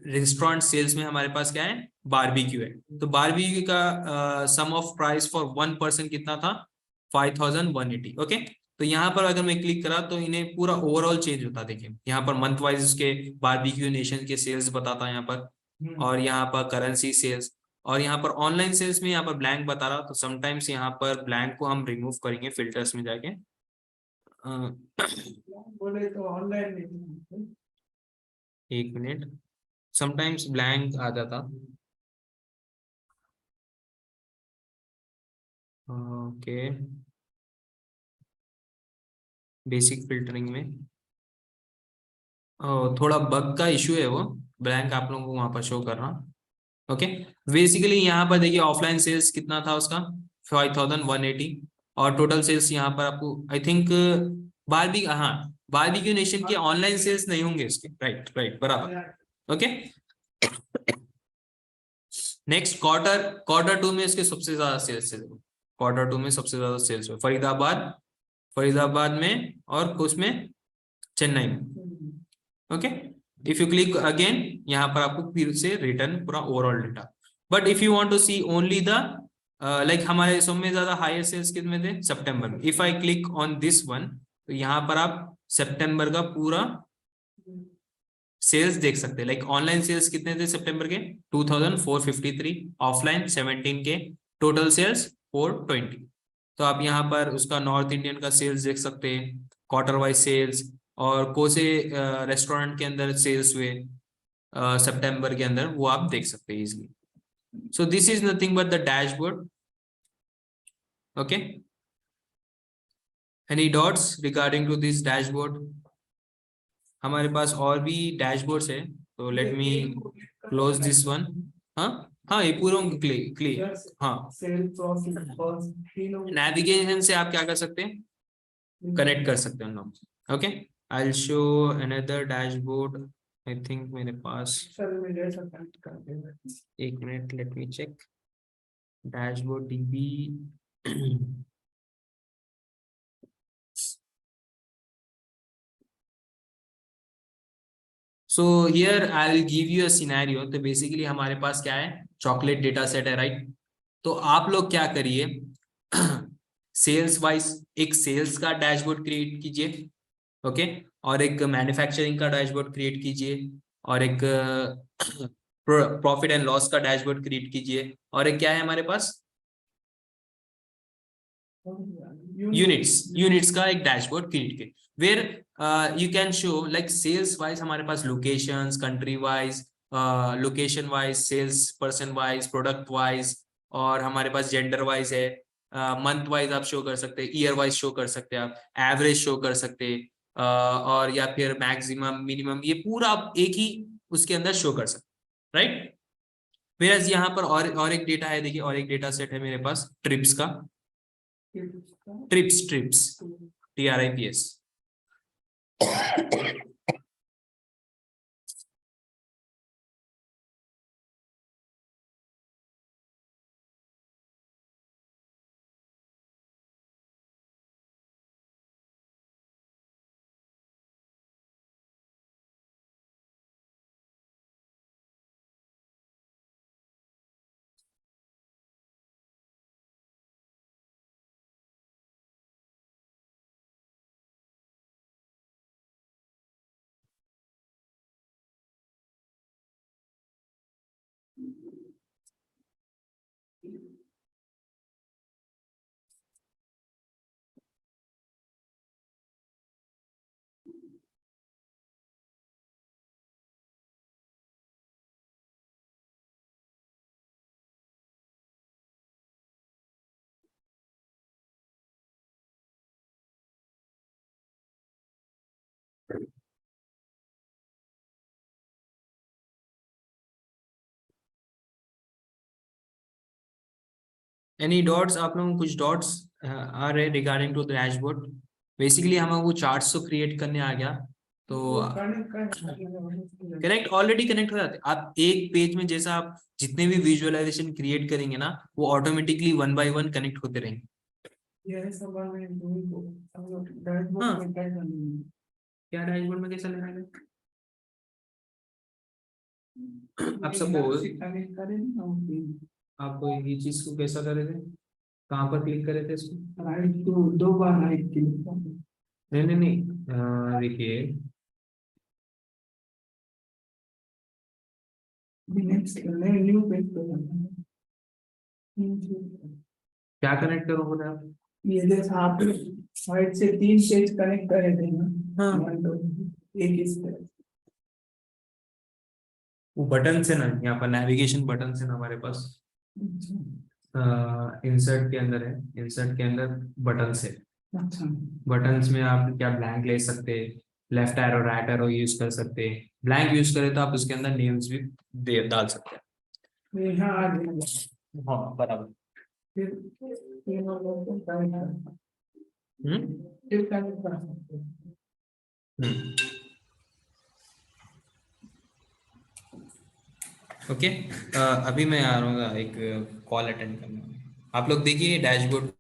रेस्टोरेंट सेल्स में हमारे पास क्या है, बारबेक्यू है। तो बारबेक्यू का सम ऑफ प्राइस फॉर 1 पर्सन कितना था, 5,180। ओके, तो यहाँ पर अगर मैं क्लिक करा तो इन्हें पूरा ओवरऑल चेंज होता, देखिए यहाँ पर मंथ वाइज उसके बारबेक्यू नेशन के सेल्स बताता है यहाँ पर, और यहाँ पर करेंसी सेल्स, और यहाँ पर ऑनलाइन सेल्स में यहाँ पर ब्लैंक बता रहा। तो समटाइम्स यहाँ पर ब्लैंक को हम रिमूव करेंगे फिल्टर्स में जाके। बोले तो ऑनलाइन एक मिनट, समटाइम्स ब्लैंक आ जाता। ओके, बेसिक फिल्टरिंग में थोड़ा बग का इशू है, वो ब्लैंक आप लोगों को वहां पर शो कर रहा। ओके, बेसिकली यहाँ पर देखिए ऑफलाइन सेल्स कितना था उसका 5,180, और टोटल सेल्स यहाँ पर आपको आई थिंक बारबेक्यू नेशन के ऑनलाइन सेल्स नहीं होंगे इसके, राइट बराबर। ओके, नेक्स्ट क्वार्टर 2 में इसके सबसे ज्यादा सेल्स है, क्वार्टर 2 में सबसे ज्यादा सेल्स है फरीदाबाद में और उसमें चेन्नई में। Okay, if you click again यहाँ पर आपको फिर से रिटर्न पूरा overall data. But if you want to see only the like हमारे सब में ज्यादा हायर सेल्स कितने थे, सितंबर में। If I click on this one तो यहाँ पर आप सितंबर का पूरा सेल्स देख सकते हैं। लाइक ऑनलाइन सेल्स कितने थे सितंबर के 2,453, ऑफलाइन 17K, टोटल सेल्स 420। तो आप यहाँ पर उसका नॉर्थ इंडियन का सेल्स देख सकते हैं, क्वार्टर वाइज सेल्स, और कौन से रेस्टोरेंट के अंदर सेल्स हुए सितंबर के अंदर, वो आप देख सकते हैं easily. So this is nothing but the dashboard. Okay, any doubts regarding to this dashboard? हमारे पास और भी डैशबोर्ड्स है, तो let me close this one. हाँ हाँ, ये पूरा क्लियर. हाँ, सेल प्रॉफिट कॉस्ट तीनों नेविगेशन से आप क्या कर सकते हैं, कनेक्ट कर सकते हैं हम. Okay, I will show another dashboard. I think मेरे पास, सर में जैसा कनेक्ट कर देना. एक minute, let me check dashboard DB. So here I will give you a scenario. तो बेसिकली हमारे पास क्या है, चॉकलेट डेटा सेट है, राइट? तो आप लोग क्या करिए, सेल्स वाइज एक सेल्स का डैशबोर्ड क्रिएट कीजिए, ओके, और एक मैन्युफैक्चरिंग का डैशबोर्ड क्रिएट कीजिए, और एक प्रॉफिट एंड लॉस का डैशबोर्ड क्रिएट कीजिए, और एक क्या है हमारे पास, यूनिट्स का एक डैशबोर्ड क्रिएट किए, where you can show like sales wise हमारे पास locations, country wise, location wise, sales person wise, product wise, और हमारे पास जेंडर वाइज है, मंथ वाइज आप शो कर सकते हैं, ईयर वाइज शो कर सकते हैं, आप एवरेज शो कर सकते हैं, और या फिर मैक्सिमम मिनिमम, ये पूरा आप एक ही उसके अंदर शो कर सकते, राइट? वेयर यहाँ पर और एक डेटा है, देखिए, और एक डेटा सेट है मेरे पास ट्रिप्स का. Trips TRIPS. एनी डॉट्स, आप लोगों को कुछ डॉट्स आ रहे regarding to the dashboard? Basically हमें वो चार्ट्स तो क्रिएट करने आ गया, तो कनेक्ट ऑलरेडी कनेक्ट हो जाते. आप एक पेज में जैसा आप जितने भी विजुअलाइजेशन क्रिएट करेंगे ना, वो automatically one by one connect होते रहेंगे. हाँ, क्या डैशबोर्ड में कैसा लगा है? अब सपोज आप ये चीज को कैसा कर रहे थे, कहाँ पर क्लिक करे थे इसको? राइट टू दो बार राइट क्लिक. नहीं, देखिए, नेक्स्ट न्यू पेज पे जाना है. क्या कनेक्ट करो बोले आप? ये जैसा आप साइड से 3 पेज कनेक्ट करे थे ना. हाँ, एक इस पे. वो बटन से ना, यहाँ पर नेविगेशन बटन से ना हमारे पास इंसर्ट के अंदर है, इंसर्ट के अंदर बटन से, अच्छा. बटन्स में आप क्या ब्लैंक ले सकते हैं, left arrow right arrow use कर सकते हैं. ब्लैंक यूज करें तो आप उसके अंदर नेम्स भी डाल सकते हैं. यहाँ आ गया. हाँ, बराबर. फिर तीनों लोग को कनेक्ट कर. फिर कनेक्ट कर सकते हैं. ओके, अभी मैं आ रहा हूँ एक कॉल अटेंड करने. आप लोग देखिए dashboard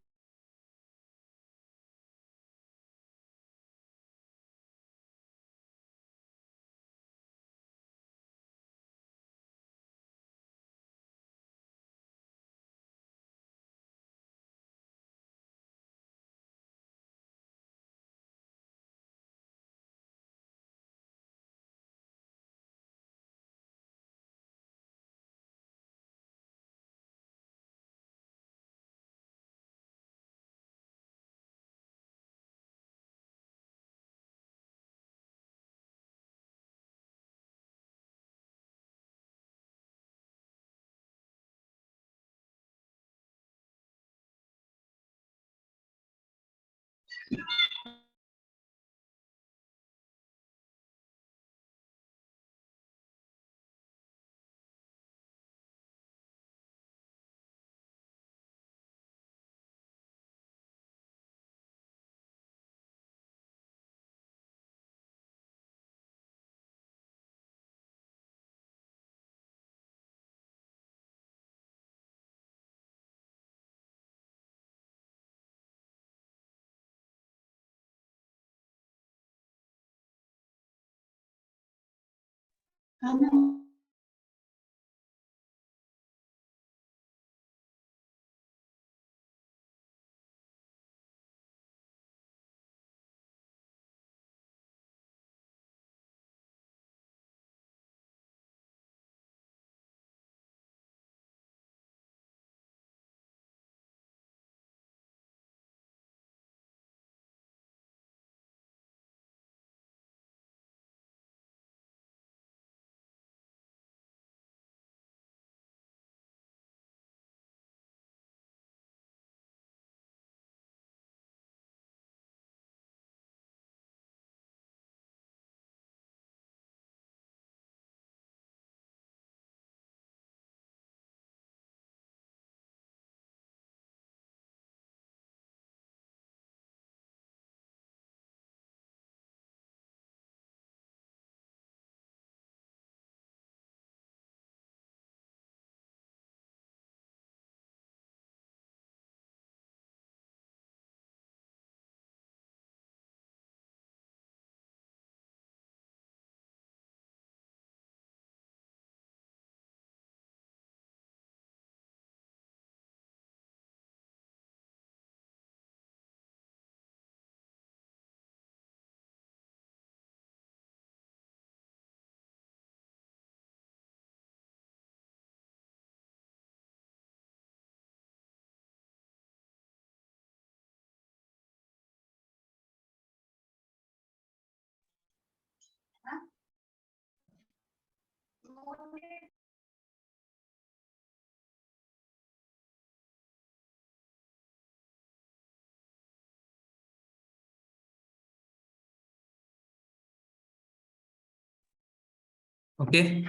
Okay,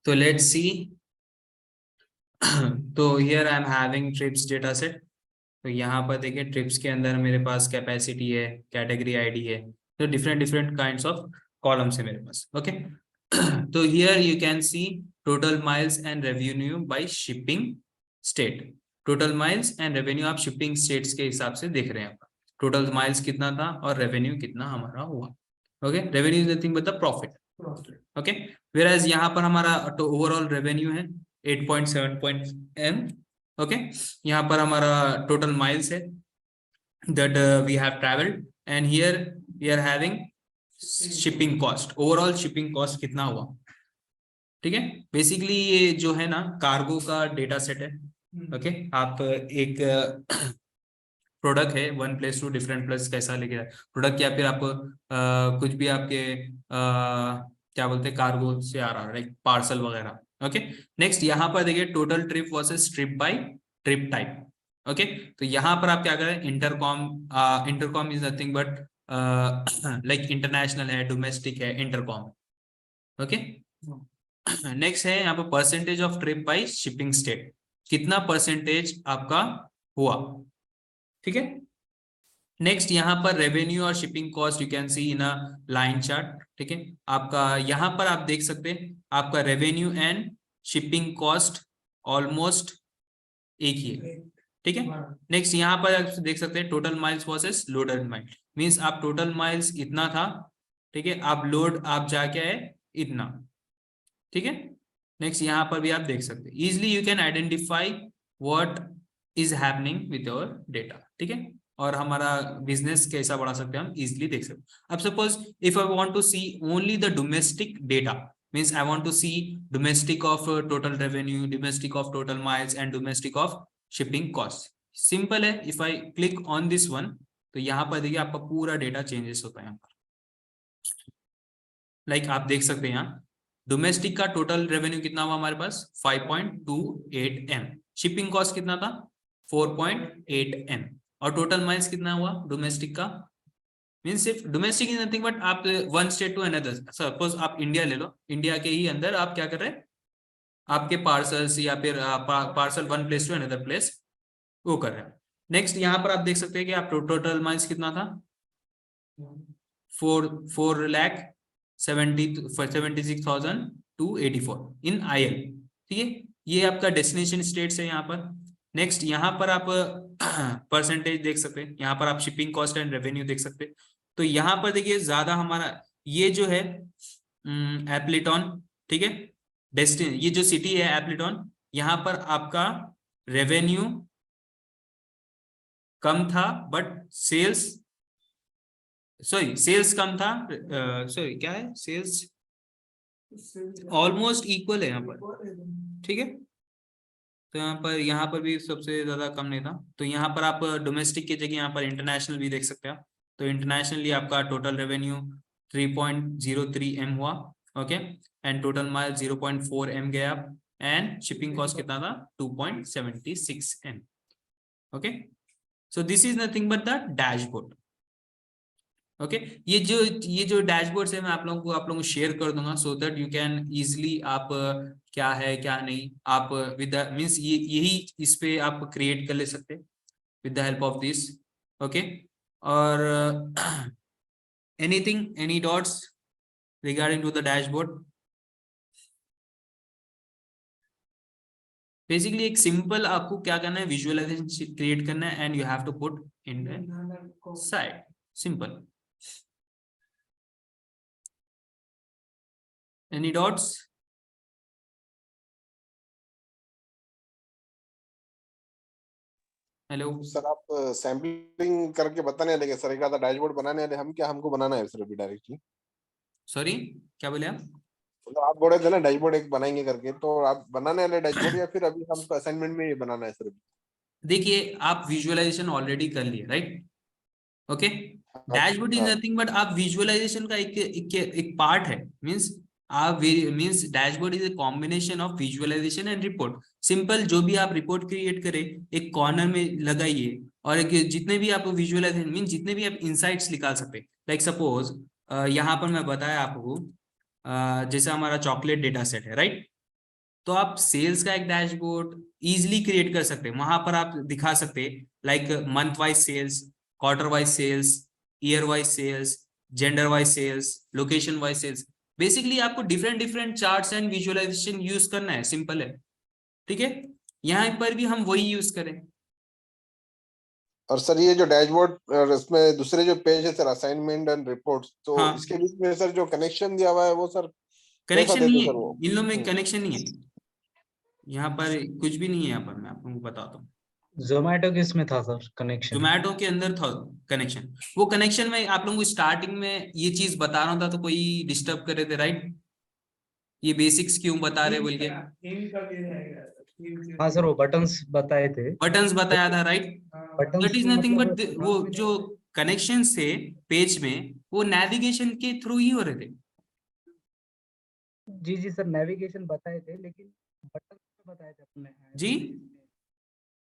so let's see. तो here I am having trips data set. तो यहाँ पर देखिए ट्रिप्स के अंदर मेरे पास कैपेसिटी है, कैटेगरी आईडी है, तो different different kinds of columns है मेरे पास. ओके, तो here you can see total miles and revenue by shipping state. Total miles and revenue आप शिपिंग स्टेट्स के हिसाब से देख रहे हैं. टोटल माइल्स कितना था और रेवेन्यू कितना हमारा हुआ. Okay, revenue is nothing but the profit. Okay, whereas यहाँ पर हमारा तो ओवरऑल रेवेन्यू है 8.7 M. ओके, यहाँ पर हमारा टोटल माइल्स है that we have traveled, and here we are having shipping cost. Overall shipping cost कितना हुआ. ठीक है, बेसिकली ये जो है ना कार्गो का डेटा सेट है. ओके, आप एक प्रोडक्ट है one place to different place कैसा लेके जाए प्रोडक्ट, या फिर आपको कुछ भी आपके क्या बोलते हैं कार्गो से आ रहा है लाइक पार्सल वगैरह. ओके, नेक्स्ट यहाँ पर देखिए total trip versus trip by trip type. Okay, तो यहाँ पर आप क्या करें, intercom. Intercom is nothing but like international है, डोमेस्टिक है, इंटरकॉम. ओके, नेक्स्ट है यहाँ पर percentage of trip by shipping state, कितना परसेंटेज आपका हुआ. ठीक है, नेक्स्ट यहाँ पर रेवेन्यू और shipping cost you can see in a line chart. ठीक है, आपका यहाँ पर आप देख सकते हैं आपका revenue and shipping cost almost एक ही है. ठीक है, नेक्स्ट यहाँ पर आप देख सकते हैं total miles versus loaded mile, means आप टोटल माइल्स इतना था. ठीक है, आप लोड आप जाके आए इतना. ठीक है, नेक्स्ट यहाँ पर भी आप देख सकते हैं easily you can identify what is happening with your data. ठीक है, और हमारा बिजनेस कैसा बढ़ा सकते हैं हम इजिली देख सकते हैं. अब suppose if I want to see only the domestic data, means I want to see domestic of total revenue, domestic of total miles and domestic of shipping cost. Simple है, if I click on this one तो यहाँ पर देखिए आपका पूरा data changes होता है. यहाँ पर लाइक आप देख सकते हैं यहाँ डोमेस्टिक का टोटल रेवेन्यू कितना हुआ हमारे पास 5.28 M, शिपिंग कॉस्ट कितना था 4.8 M, और टोटल माइल्स कितना हुआ डोमेस्टिक का मीन्स सिर्फ डोमेस्टिक इज नथिंग बट आप one state to another, suppose आप इंडिया ले लो, इंडिया के ही अंदर आप क्या कर रहे हैं, आपके पार्सल्स या फिर parcel one place to another place वो कर रहे हैं। नेक्स्ट यहाँ पर आप देख सकते हैं कि आप टोटल माइल्स कितना था, 4,76,284 इन IL। ठीक है, ये आपका डेस्टिनेशन स्टेट्स है यहाँ पर। नेक्स्ट यहाँ पर आप परसेंटेज देख सकते हैं, यहाँ पर आप शिपिंग कॉस्ट एंड रेवेन्यू देख सकते हैं। तो यहाँ पर देखिए ज्यादा हमारा ये जो है एप्लेटॉन, ठीक है, डेस्टिन ये जो सिटी है एप्लेटॉन, यहाँ पर आपका रेवेन्यू कम था बट सेल्स कम था, सॉरी क्या है, सेल्स ऑलमोस्ट इक्वल है यहाँ पर। ठीक है, तो यहाँ पर भी सबसे ज्यादा कम नहीं था। तो यहाँ पर आप डोमेस्टिक की जगह यहाँ पर इंटरनेशनल भी देख सकते हैं आप। तो इंटरनेशनली आपका टोटल रेवेन्यू 3.03 M हुआ, okay, and total mile 0.4 M गया, एंड शिपिंग कॉस्ट कितना था 2.76 M। Okay, so this is nothing but the dashboard. Okay, ये जो डैशबोर्ड है मैं आप लोगों को शेयर कर दूंगा, so that you can easily आप क्या है क्या नहीं आप विद मींस यही इस पे आप क्रिएट कर ले सकते with the help of this. Okay, और anything, any doubts regarding to the dashboard? Basically एक सिंपल आपको क्या करना है, विजुअलाइजेशन क्रिएट करना है and you have to put in the side, simple. Any dots? Hello sir आप सैम्पलिंग करके बताने लगे सर, एक आधा डैशबोर्ड बनाने वाले हम क्या, हमको बनाना है सर अभी डायरेक्टली? सॉरी क्या बोले आप? तो आप बोले थे ना डैशबोर्ड एक बनाएंगे करके, तो आप बनाने वाले डैशबोर्ड या फिर अभी हमको असाइनमेंट में ये बनाना है सर? देखिए आप विजुअलाइजेशन ऑलरेडी कर लिए, right? Okay, dashboard is nothing but आप विजुअलाइजेशन का एक पार्ट है। मींस आप means dashboard is a combination of visualisation and report. Simple जो भी आप रिपोर्ट क्रिएट करें एक कॉर्नर में लगाइए, और एक जितने भी आप विजुअलाइजेशन मीन जितने भी आप इंसाइट्स निकाल सकते, लाइक सपोज यहाँ पर मैं बताया आपको जैसे हमारा चॉकलेट डेटा सेट है, राइट? तो आप सेल्स का एक डैशबोर्ड इजिली क्रिएट कर सकते हैं, वहां पर आप दिखा सकते हैं like month wise sales, quarter wise sales, year wise sales, gender wise sales, location wise sales. Basically आपको different charts and visualisation use करना है, सिंपल है। ठीक है, यहाँ पर भी हम वही यूज करें। और सर ये जो डैशबोर्ड इसमें दूसरे जो पेज है सर असाइनमेंट एंड रिपोर्ट्स, तो हाँ। इसके बीच में सर जो कनेक्शन दिया हुआ है वो सर कैसा कनेक्शन नहीं देते है सर वो? इन लोगों में, कनेक्शन नहीं है यहाँ पर, कुछ भी नहीं है यहाँ पर, मैं आप लोगों को बताता हूँ। जोमेटो किस में था सर कनेक्शन? जोमेटो के अंदर था कनेक्शन, वो कनेक्शन में आप लोगों को स्टार्टिंग में ये चीज बता रहा था तो कोई डिस्टर्ब कर रहे थे, राइट? ये बेसिक्स क्यों बता रहे बोल के, हाँ सर, वो बटन्स बताए थे। बटन्स बताया था, राइट? बटन्स दैट इज में नथिंग मतलब बट वो जो कनेक्शंस थे पेज में वो नेविगेशन के थ्रू ही हो रहे थे। जी जी सर, नेविगेशन बताए थे, लेकिन बटन्स में बताए थे आपने। जी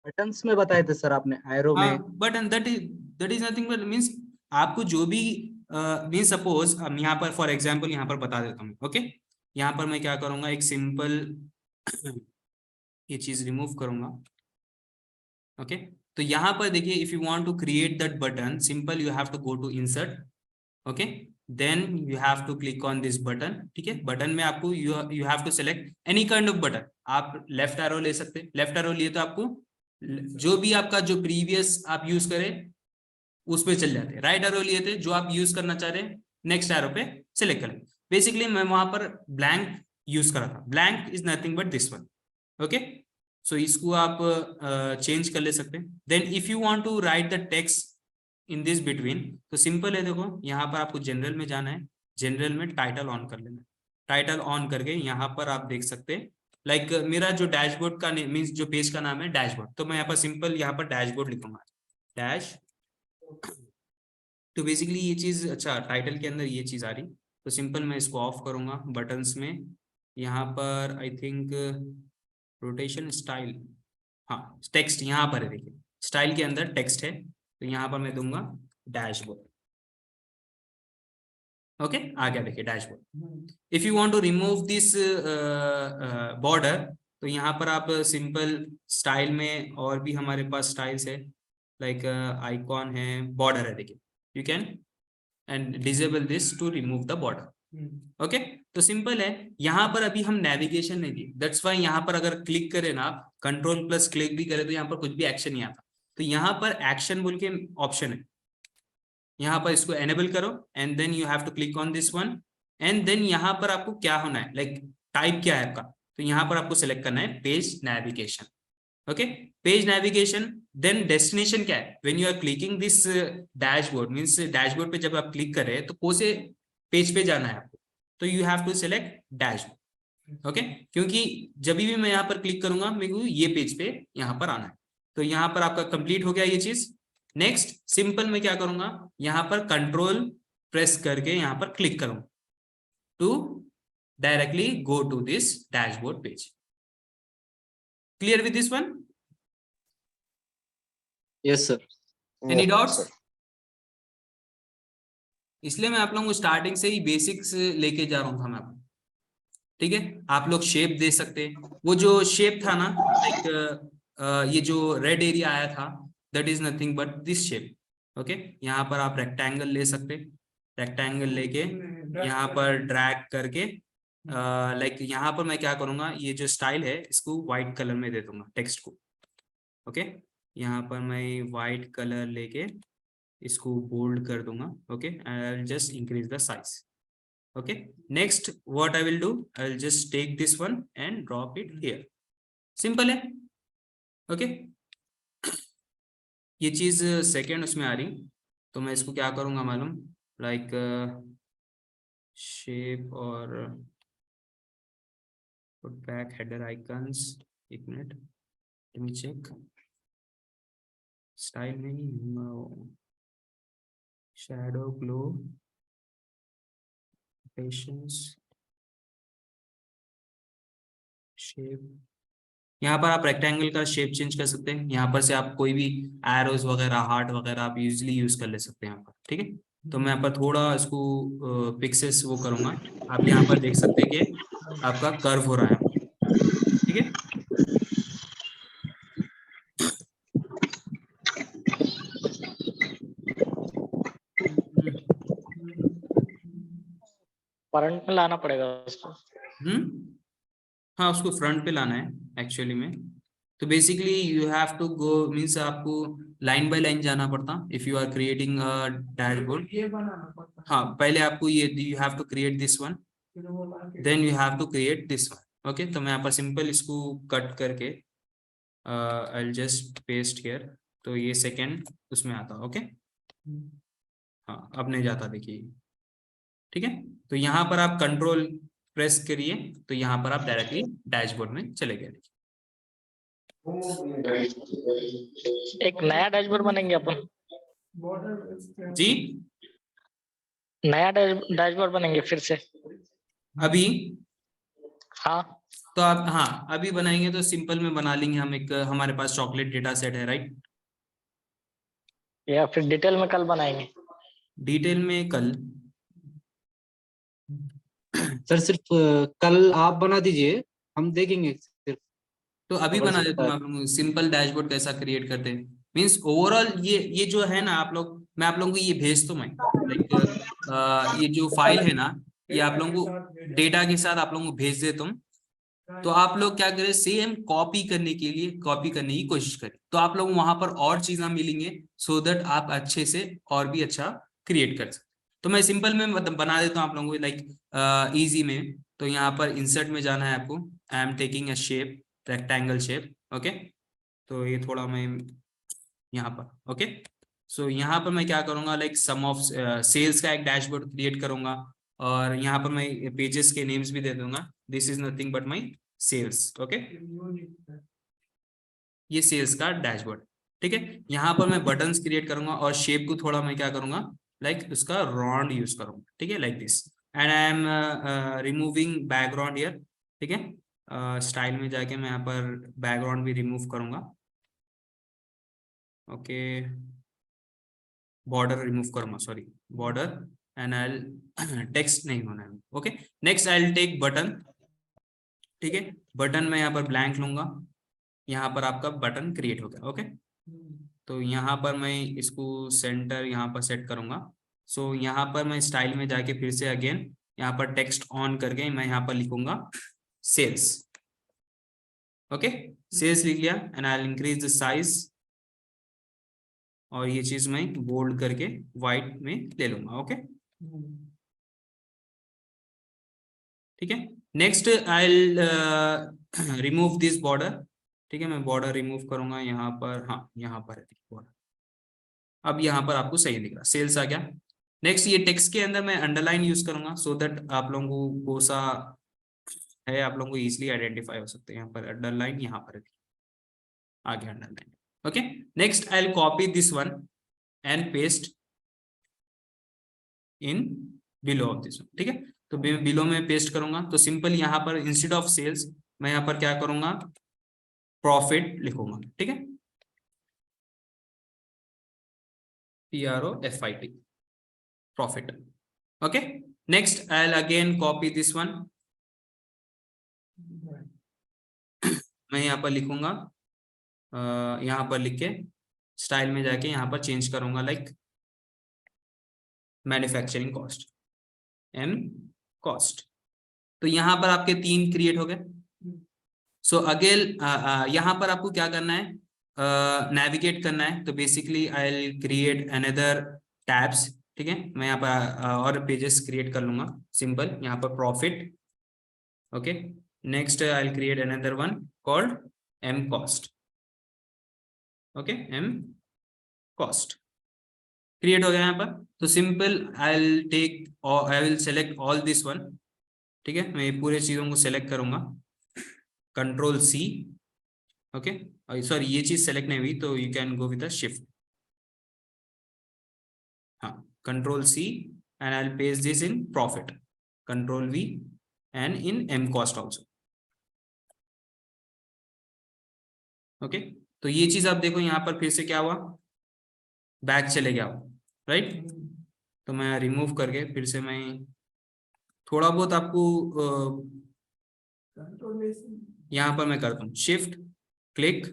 बटन्स में बताए थे सर आपने, एरो हाँ, में। Button that is nothing but means आपको जो भी मीन सपोज हम यहाँ पर फॉर एग्जांपल यहाँ पर बता देता हूँ। ओके, यहाँ पर मैं क्या करूंगा, एक सिंपल ये चीज रिमूव करूंगा। ओके, तो यहाँ पर देखिए if you want to create that button, simple you have to go to insert, okay, then you have to click on this button. ठीक है, बटन में आपको you have to select any kind of button. आप left arrow ले सकते हैं, left arrow लिए तो आपको जो भी आपका जो प्रीवियस आप यूज करें उस पे चल जाते हैं। राइट एरो लिए थे जो आप यूज करना चाह रहे हैं नेक्स्ट एरो पे सिलेक्ट करें। बेसिकली मैं वहां पर ब्लैंक यूज करा था, blank is nothing but this one. Okay, so इसको आप चेंज कर ले सकते हैं। Then if you want to write the text in this between, तो सिंपल है, देखो यहाँ पर आपको जनरल में जाना है, जनरल में टाइटल ऑन कर लेना है। टाइटल ऑन करके यहाँ पर आप देख सकते हैं लाइक मेरा जो डैशबोर्ड का मीन्स जो पेज का नाम है डैशबोर्ड, तो मैं यहाँ पर सिंपल यहाँ पर डैशबोर्ड लिखूंगा, डैश। तो बेसिकली ये चीज, अच्छा टाइटल के अंदर ये चीज आ रही, तो सिंपल मैं इसको ऑफ करूंगा। बटन्स में यहाँ पर आई थिंक रोटेशन स्टाइल, हाँ टेक्स्ट यहाँ पर है, देखिए स्टाइल के अंदर टेक्स्ट है, तो यहाँ पर मैं दूंगा डैशबोर्ड। ओके आ गया देखिए dashboard. If you want to remove this border तो यहाँ पर आप सिंपल स्टाइल में, और भी हमारे पास स्टाइल्स है, लाइक आइकॉन है, बॉर्डर है, देखिए you can and disable this to remove the border. Okay तो सिंपल है। यहाँ पर अभी हम नेविगेशन नहीं दी, दैट्स वाई यहाँ पर अगर क्लिक करें ना, कंट्रोल प्लस क्लिक भी करें तो यहाँ पर कुछ भी एक्शन नहीं आता। तो यहाँ पर एक्शन बोल के ऑप्शन है, यहाँ पर इसको एनेबल करो and then you have to click on this one and then यहाँ पर आपको क्या होना है, लाइक टाइप क्या है आपका, तो यहाँ पर आपको सिलेक्ट करना है page navigation. Okay page navigation, then destination क्या है, when you are clicking this dashboard means dashboard पे जब आप क्लिक कर रहे हैं तो कौन से पेज पे जाना है आपको, तो you have to select dashboard. Okay क्योंकि जब भी मैं यहाँ पर क्लिक करूंगा मेरे को ये पेज पे यहाँ पर आना है। तो यहाँ पर आपका कंप्लीट हो गया ये चीज। नेक्स्ट सिंपल मैं क्या करूंगा, यहाँ पर कंट्रोल प्रेस करके यहाँ पर क्लिक करूंगा to directly go to this dashboard page. Clear with this one? Yes sir. Any Yes, doubts? sir. इसलिए मैं आप लोगों को स्टार्टिंग से ही बेसिक्स लेके जा रहा हूँ था मैं आपको, ठीक है। आप लोग शेप दे सकते, वो जो शेप था ना, लाइक ये जो रेड एरिया आया था, that is nothing but this shape. Okay यहाँ पर आप रेक्टेंगल ले सकते, रेक्टेंगल लेके यहाँ पर ड्रैग करके लाइक यहाँ पर मैं क्या करूंगा, ये जो स्टाइल है इसको व्हाइट कलर में दे दूंगा टेक्स्ट को। ओके यहाँ पर मैं व्हाइट कलर लेके इसको बोल्ड कर दूंगा। Okay I will just increase the size. Okay next what I will do, I will just take this one and drop it here। Simple है। ओके ये चीज सेकेंड उसमें आ रही, तो मैं इसको क्या करूंगा मालूम, लाइक शेप और पुट बैक हेडर आइकन्स, एक minute let me check, style में नहीं, शैडो ग्लो पेशेंस शेप, यहाँ पर आप रेक्टेंगल का शेप चेंज कर सकते हैं। यहाँ पर से आप कोई भी एरोज वगैरह हार्ट वगैरह आप इजीली यूज कर ले सकते हैं यहाँ पर, ठीक है। तो मैं यहाँ पर थोड़ा इसको पिक्सेस वो करूंगा, आप यहाँ पर देख सकते हैं कि आपका कर्व हो रहा है, ठीक है। फ्रंट में लाना पड़ेगा उसको। हाँ उसको फ्रंट पे लाना है एक्चुअली में। तो basically you have to go means आपको लाइन बाय लाइन जाना पड़ता if you are creating a dashboard. ये बनाना पड़ता है, हाँ पहले आपको ये you have to create this one फिर वो लाके then you have to create this one. Okay तो मैं यहाँ पर सिंपल इसको कट करके I will just paste here, तो ये सेकंड उसमें आता। ओके हाँ अब नहीं जाता देखिए, ठीक है। तो यहाँ पर आप कंट्रोल प्रेस करिए तो यहाँ पर आप डायरेक्टली डैशबोर्ड में चले गए। एक नया डैशबोर्ड बनेंगे अपन, बॉर्डर जी नया डैशबोर्ड बनेंगे फिर से। अभी हाँ तो आप हाँ अभी बनाएंगे तो सिंपल में बना लेंगे हम, एक हमारे पास चॉकलेट डेटा सेट है राइट, या फिर डिटेल में कल बनाएंगे। डिटेल में कल। सर सिर्फ कल आप बना दीजिए, हम देखेंगे सिर्फ। तो अभी हो बना सकता देता हूँ है। आप लोगों सिंपल डैशबोर्ड कैसा क्रिएट करते हैं, मीन्स ओवरऑल ये जो है ना आप लोग, मैं आप लोगों को ये भेज तो मैं लाइक ये जो फाइल है ना ये आप लोगों को डेटा के साथ आप लोगों को भेज देता हूँ। तो आप लोग क्या करें, सेम कॉपी करने के लिए कॉपी करने की कोशिश करें, तो आप लोग वहां पर और चीजें मिलेंगे सो दैट आप अच्छे से और भी अच्छा क्रिएट कर सकते। तो मैं सिंपल में मतलब बना देता हूँ आप लोगों को लाइक इजी में। तो यहाँ पर इंसर्ट में जाना है आपको, आई am taking a shape rectangle shape. Okay तो ये थोड़ा मैं यहाँ पर ओके सो यहाँ पर मैं क्या करूंगा, लाइक सम ऑफ सेल्स का एक डैशबोर्ड क्रिएट करूंगा और यहाँ पर मैं पेजेस के नेम्स भी दे दूंगा, this is nothing but my sales. Okay ये सेल्स का डैशबोर्ड, ठीक है। यहाँ पर मैं बटन्स क्रिएट करूंगा और शेप को थोड़ा मैं क्या करूंगा, लाइक उसका राउंड यूज करूंगा, ठीक है, like this and I am removing background here, ठीक है। स्टाइल में जाके मैं यहाँ पर बैकग्राउंड भी रिमूव करूंगा। ओके बॉर्डर रिमूव करूंगा, sorry border and I text नहीं होना है। Okay, next I will take button. ठीक है, बटन में यहाँ पर ब्लैंक लूंगा, यहाँ पर आपका बटन क्रिएट हो गया। ओके, तो यहाँ पर मैं इसको सेंटर यहाँ पर सेट करूंगा। सो यहाँ पर मैं स्टाइल में जाके फिर से अगेन यहाँ पर टेक्स्ट ऑन करके मैं यहाँ पर लिखूंगा सेल्स। ओके, सेल्स लिख लिया and I will increase the size, और ये चीज मैं बोल्ड करके व्हाइट में ले लूंगा। ओके, ठीक है। Next I will remove this border. ठीक है, मैं बॉर्डर रिमूव करूंगा यहाँ पर, हाँ यहाँ पर है बॉर्डर। अब यहाँ पर आपको सही दिख रहा, सेल्स आ गया। नेक्स्ट ये टेक्स्ट के अंदर मैं अंडरलाइन यूज करूंगा सो दैट आप लोगों को कौन सा है आप लोगों को इजीली आइडेंटिफाई हो सकते हैं। यहाँ पर अंडरलाइन, यहाँ पर आ गया underline. Okay, next I will copy this one and paste in below of this one. ठीक है, तो बिलो में पेस्ट करूंगा। तो सिंपल यहाँ पर इंस्टेड ऑफ सेल्स मैं यहाँ पर क्या करूंगा, प्रॉफिट लिखूंगा। ठीक है, PROFIT, profit. Okay, next I will again copy this one, मैं यहाँ पर लिखूंगा, यहाँ पर लिख के स्टाइल में जाके यहाँ पर चेंज करूंगा like manufacturing cost, M cost. तो यहाँ पर आपके 3 क्रिएट हो गए। सो अगेन यहाँ पर आपको क्या करना है, नेविगेट करना है। तो basically I will create another tabs. ठीक है, मैं यहाँ पर और पेजेस क्रिएट कर लूंगा। सिंपल यहाँ पर profit. Okay, next I will create another one called M cost. Okay, M cost create हो गया यहाँ पर। तो सिंपल आई विल टेक और I will select all this one. ठीक है, मैं पूरे चीजों को सेलेक्ट करूंगा, कंट्रोल C। ओके, सॉरी ये चीज सेलेक्ट नहीं हुई तो you can go with the shift. हाँ, control C and I will paste this in profit, control V and in M cost also. Okay, तो ये चीज आप देखो यहाँ पर फिर से क्या हुआ, बैक चले गया राइट। तो मैं रिमूव करके फिर से मैं थोड़ा बहुत आपको यहाँ पर मैं करता हूँ शिफ्ट क्लिक।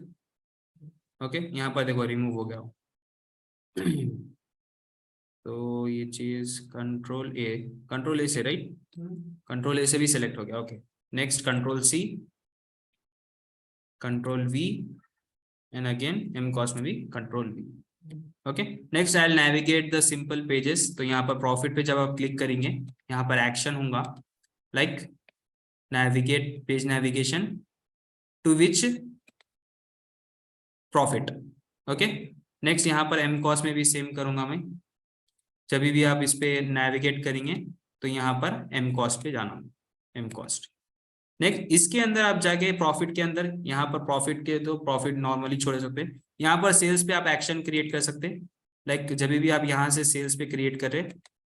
ओके, यहाँ पर देखो रिमूव हो गया। तो ये चीज कंट्रोल ए से राइट, कंट्रोल ए से भी सिलेक्ट हो गया। Okay, next control C, control V and again M cost में भी control V। Okay, next I will navigate the simple pages. तो यहाँ पर प्रॉफिट पे जब आप क्लिक करेंगे यहाँ पर एक्शन होगा like navigate page navigation to which profit. Okay, next यहाँ पर M कॉस्ट में भी सेम करूंगा मैं। जब भी आप इस पे नेविगेट करेंगे तो यहाँ पर M कॉस्ट पे जाना, M कॉस्ट। नेक्स्ट इसके अंदर आप जाके प्रॉफिट के अंदर यहाँ पर प्रॉफिट के तो प्रॉफिट नॉर्मली छोड़ सकते हैं। यहाँ पर सेल्स पे आप एक्शन क्रिएट कर सकते हैं लाइक जब भी आप यहाँ से सेल्स पे क्रिएट कर रहे,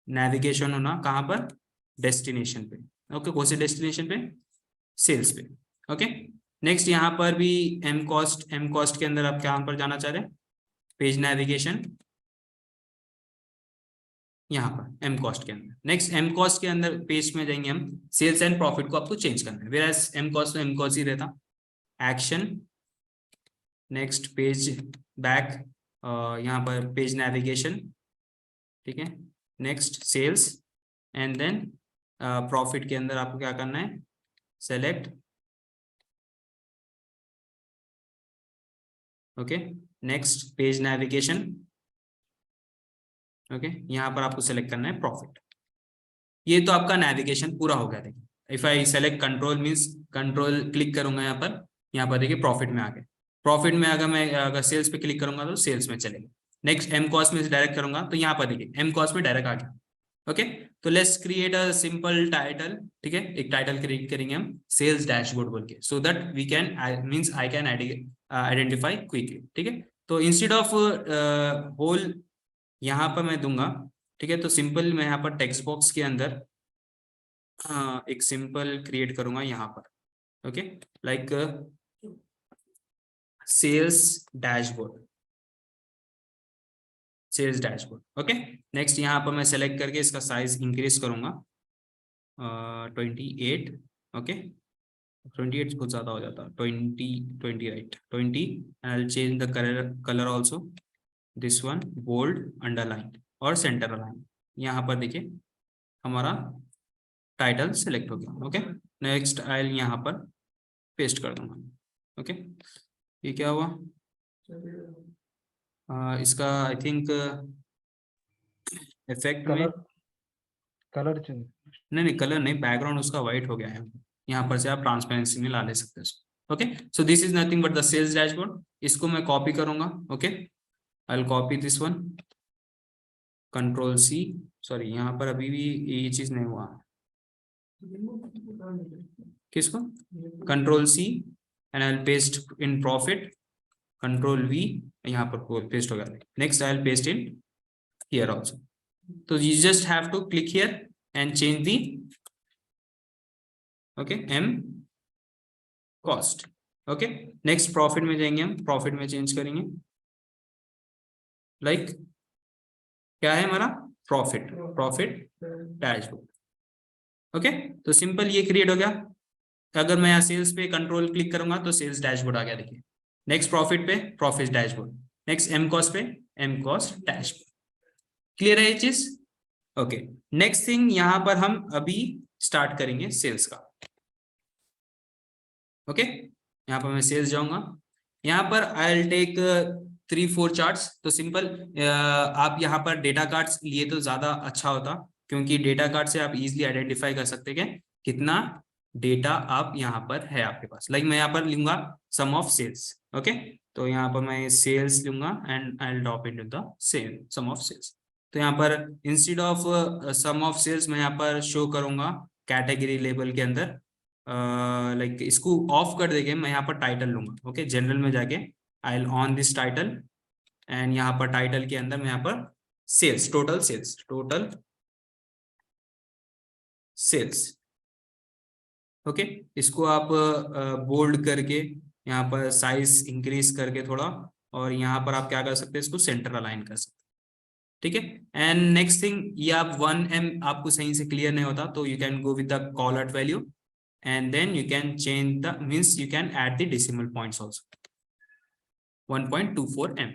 नेविगेशन होना कहाँ पर, डेस्टिनेशन पे। ओके, कौन से डेस्टिनेशन पे, सेल्स पे। ओके, नेक्स्ट यहाँ पर भी M कॉस्ट के अंदर आप कहाँ पर जाना चाह रहे हैं, पेज नेविगेशन यहाँ पर M कॉस्ट के अंदर। नेक्स्ट M कॉस्ट के अंदर पेज में जाएंगे हम, सेल्स एंड प्रॉफिट को आपको चेंज करना है। वेराज M कॉस्ट तो M कॉस्ट ही रहता। एक्शन, नेक्स्ट पेज बैक, यहाँ पर पेज नेविगेशन। ठीक है, next sales and then profit के अंदर आपको क्या करना है, select. Okay, next page navigation. Okay, यहाँ पर आपको सेलेक्ट करना है प्रॉफिट। ये तो आपका नेविगेशन पूरा हो गया। देखिए if I select control means control click करूंगा यहाँ पर देखिए प्रॉफिट में आ गए। प्रॉफिट में अगर मैं सेल्स पे क्लिक करूंगा तो सेल्स में चलेगा। नेक्स्ट M कॉस्ट में से डायरेक्ट करूंगा तो यहाँ पर देखिए M कॉस्ट में डायरेक्ट आ गया। ओके, तो let's create a simple title. ठीक है, एक टाइटल क्रिएट करेंगे हम सेल्स डैशबोर्ड बोल के, so that we can means I can identify quickly. ठीक है, तो इंस्टेड ऑफ होल यहाँ पर मैं दूंगा। ठीक है, तो सिंपल मैं यहाँ पर टेक्स्ट बॉक्स के अंदर एक सिंपल क्रिएट करूंगा यहाँ पर। Okay, like sales dashboard, sales dashboard. Okay, next यहाँ पर मैं सेलेक्ट करके इसका साइज इंक्रीज करूंगा 28। ओके, 28 बहुत ज्यादा हो जाता, 20 right, 20 and I will change the colour also, this one bold, underline और सेंटर अलाइन। यहाँ पर देखिए हमारा टाइटल सेलेक्ट हो गया। ओके, नेक्स्ट आई विल यहाँ पर पेस्ट कर दूंगा। ओके, ये क्या हुआ, इसका आई थिंक इफेक्ट में कलर चेंज। नहीं कलर नहीं, बैकग्राउंड उसका व्हाइट हो गया है। यहाँ पर से आप ट्रांसपेरेंसी में ला ले सकते हो। Okay, so this is nothing but the sales dashboard. इसको मैं कॉपी करूंगा। Okay, I will copy this one, control C, sorry यहाँ पर अभी भी ये चीज नहीं हुआ, किसको, control C and I will paste in profit, control V, यहाँ पर पेस्ट हो गया। Next I will paste in here also. तो you just have to click here and change the M cost। Okay, next profit में जाएंगे, हम profit में change करेंगे, लाइक क्या है हमारा प्रॉफिट डैशबोर्ड। ओके, तो सिंपल ये क्रिएट हो गया। अगर मैं यहाँ सेल्स पे कंट्रोल क्लिक करूंगा तो सेल्स डैशबोर्ड आ गया। देखिए नेक्स्ट प्रॉफिट पे profit dashboard, next M cost पे एम कॉस्ट डैशबोर्ड। क्लियर है ये चीज? ओके, नेक्स्ट थिंग यहाँ पर हम अभी स्टार्ट करेंगे सेल्स का। ओके, यहाँ पर मैं सेल्स जाऊंगा, यहाँ पर आई विल टेक 3-4 चार्ट्स। तो सिंपल आप यहाँ पर डेटा कार्ड्स लिए तो ज्यादा अच्छा होता, क्योंकि डेटा कार्ड से आप इजीली आइडेंटिफाई कर सकते हैं कितना डेटा आप यहाँ पर है आपके पास। लाइक मैं यहाँ पर लूंगा सम ऑफ सेल्स। ओके, तो यहाँ पर मैं सेल्स लूंगा and I will drop into the cell sum of cells. तो यहाँ पर instead of sum of cells मैं यहाँ पर शो करूंगा कैटेगरी लेबल के अंदर, लाइक इसको ऑफ कर देंगे, मैं यहाँ पर टाइटल लूंगा। ओके, जनरल में जाके I will on this title and यहाँ पर टाइटल के अंदर मैं यहाँ पर सेल्स, टोटल सेल्स। ओके, इसको आप बोल्ड करके यहाँ पर साइज इंक्रीज करके थोड़ा, और यहाँ पर आप क्या कर सकते हैं, इसको सेंटर अलाइन कर सकते हैं। ठीक है, एंड नेक्स्ट थिंग, ये आप 1M आपको सही से क्लियर नहीं होता तो you can go with the call out value and then you can change the means you can add the decimal points also 1.24M।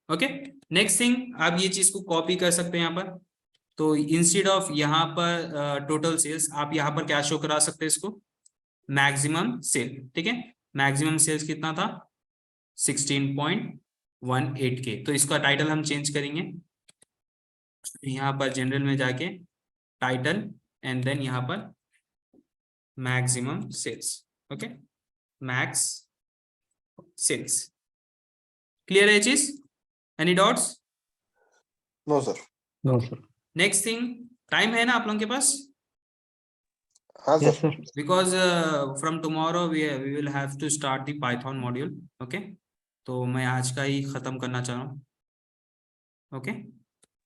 Okay, next thing, आप ये चीज को कॉपी कर सकते हैं यहाँ पर। तो इंस्टेड ऑफ यहाँ पर टोटल सेल्स, आप यहाँ पर क्या शो करा सकते हैं, इसको मैक्सिमम सेल। ठीक है, मैक्सिमम सेल्स कितना था, 16.18K। तो इसका टाइटल हम चेंज करेंगे, यहाँ पर जनरल में जाके टाइटल एंड देन यहाँ पर maximum cells. Okay, max cells. Clear है चीज? Any doubts? No sir. No sir. Next thing, time है ना आप लोगों के पास? हाँ yes sir. Sir. Because from tomorrow we will have to start the Python module. Okay, तो मैं आज का ही खत्म करना चाह रहा हूँ। ओके,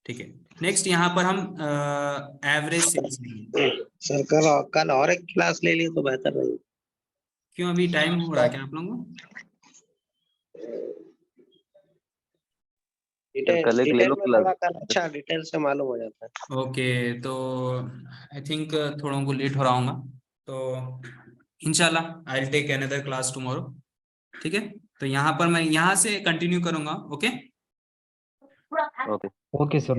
ठीक है, नेक्स्ट यहाँ पर हम एवरेज सेल्स लेंगे। सर कल और एक क्लास ले लिए तो बेहतर रहेगा। क्यों, अभी टाइम हो रहा है क्या आप लोगों को? कल एक ले लो क्लास। अच्छा डिटेल से मालूम हो जाता है। ओके, तो आई थिंक थोड़ा को लेट हो रहा होगा, तो इंशाल्लाह I will take another class tomorrow. ठीक है, तो यहाँ पर मैं यहाँ से कंटिन्यू करूंगा। Okay okay okay sir.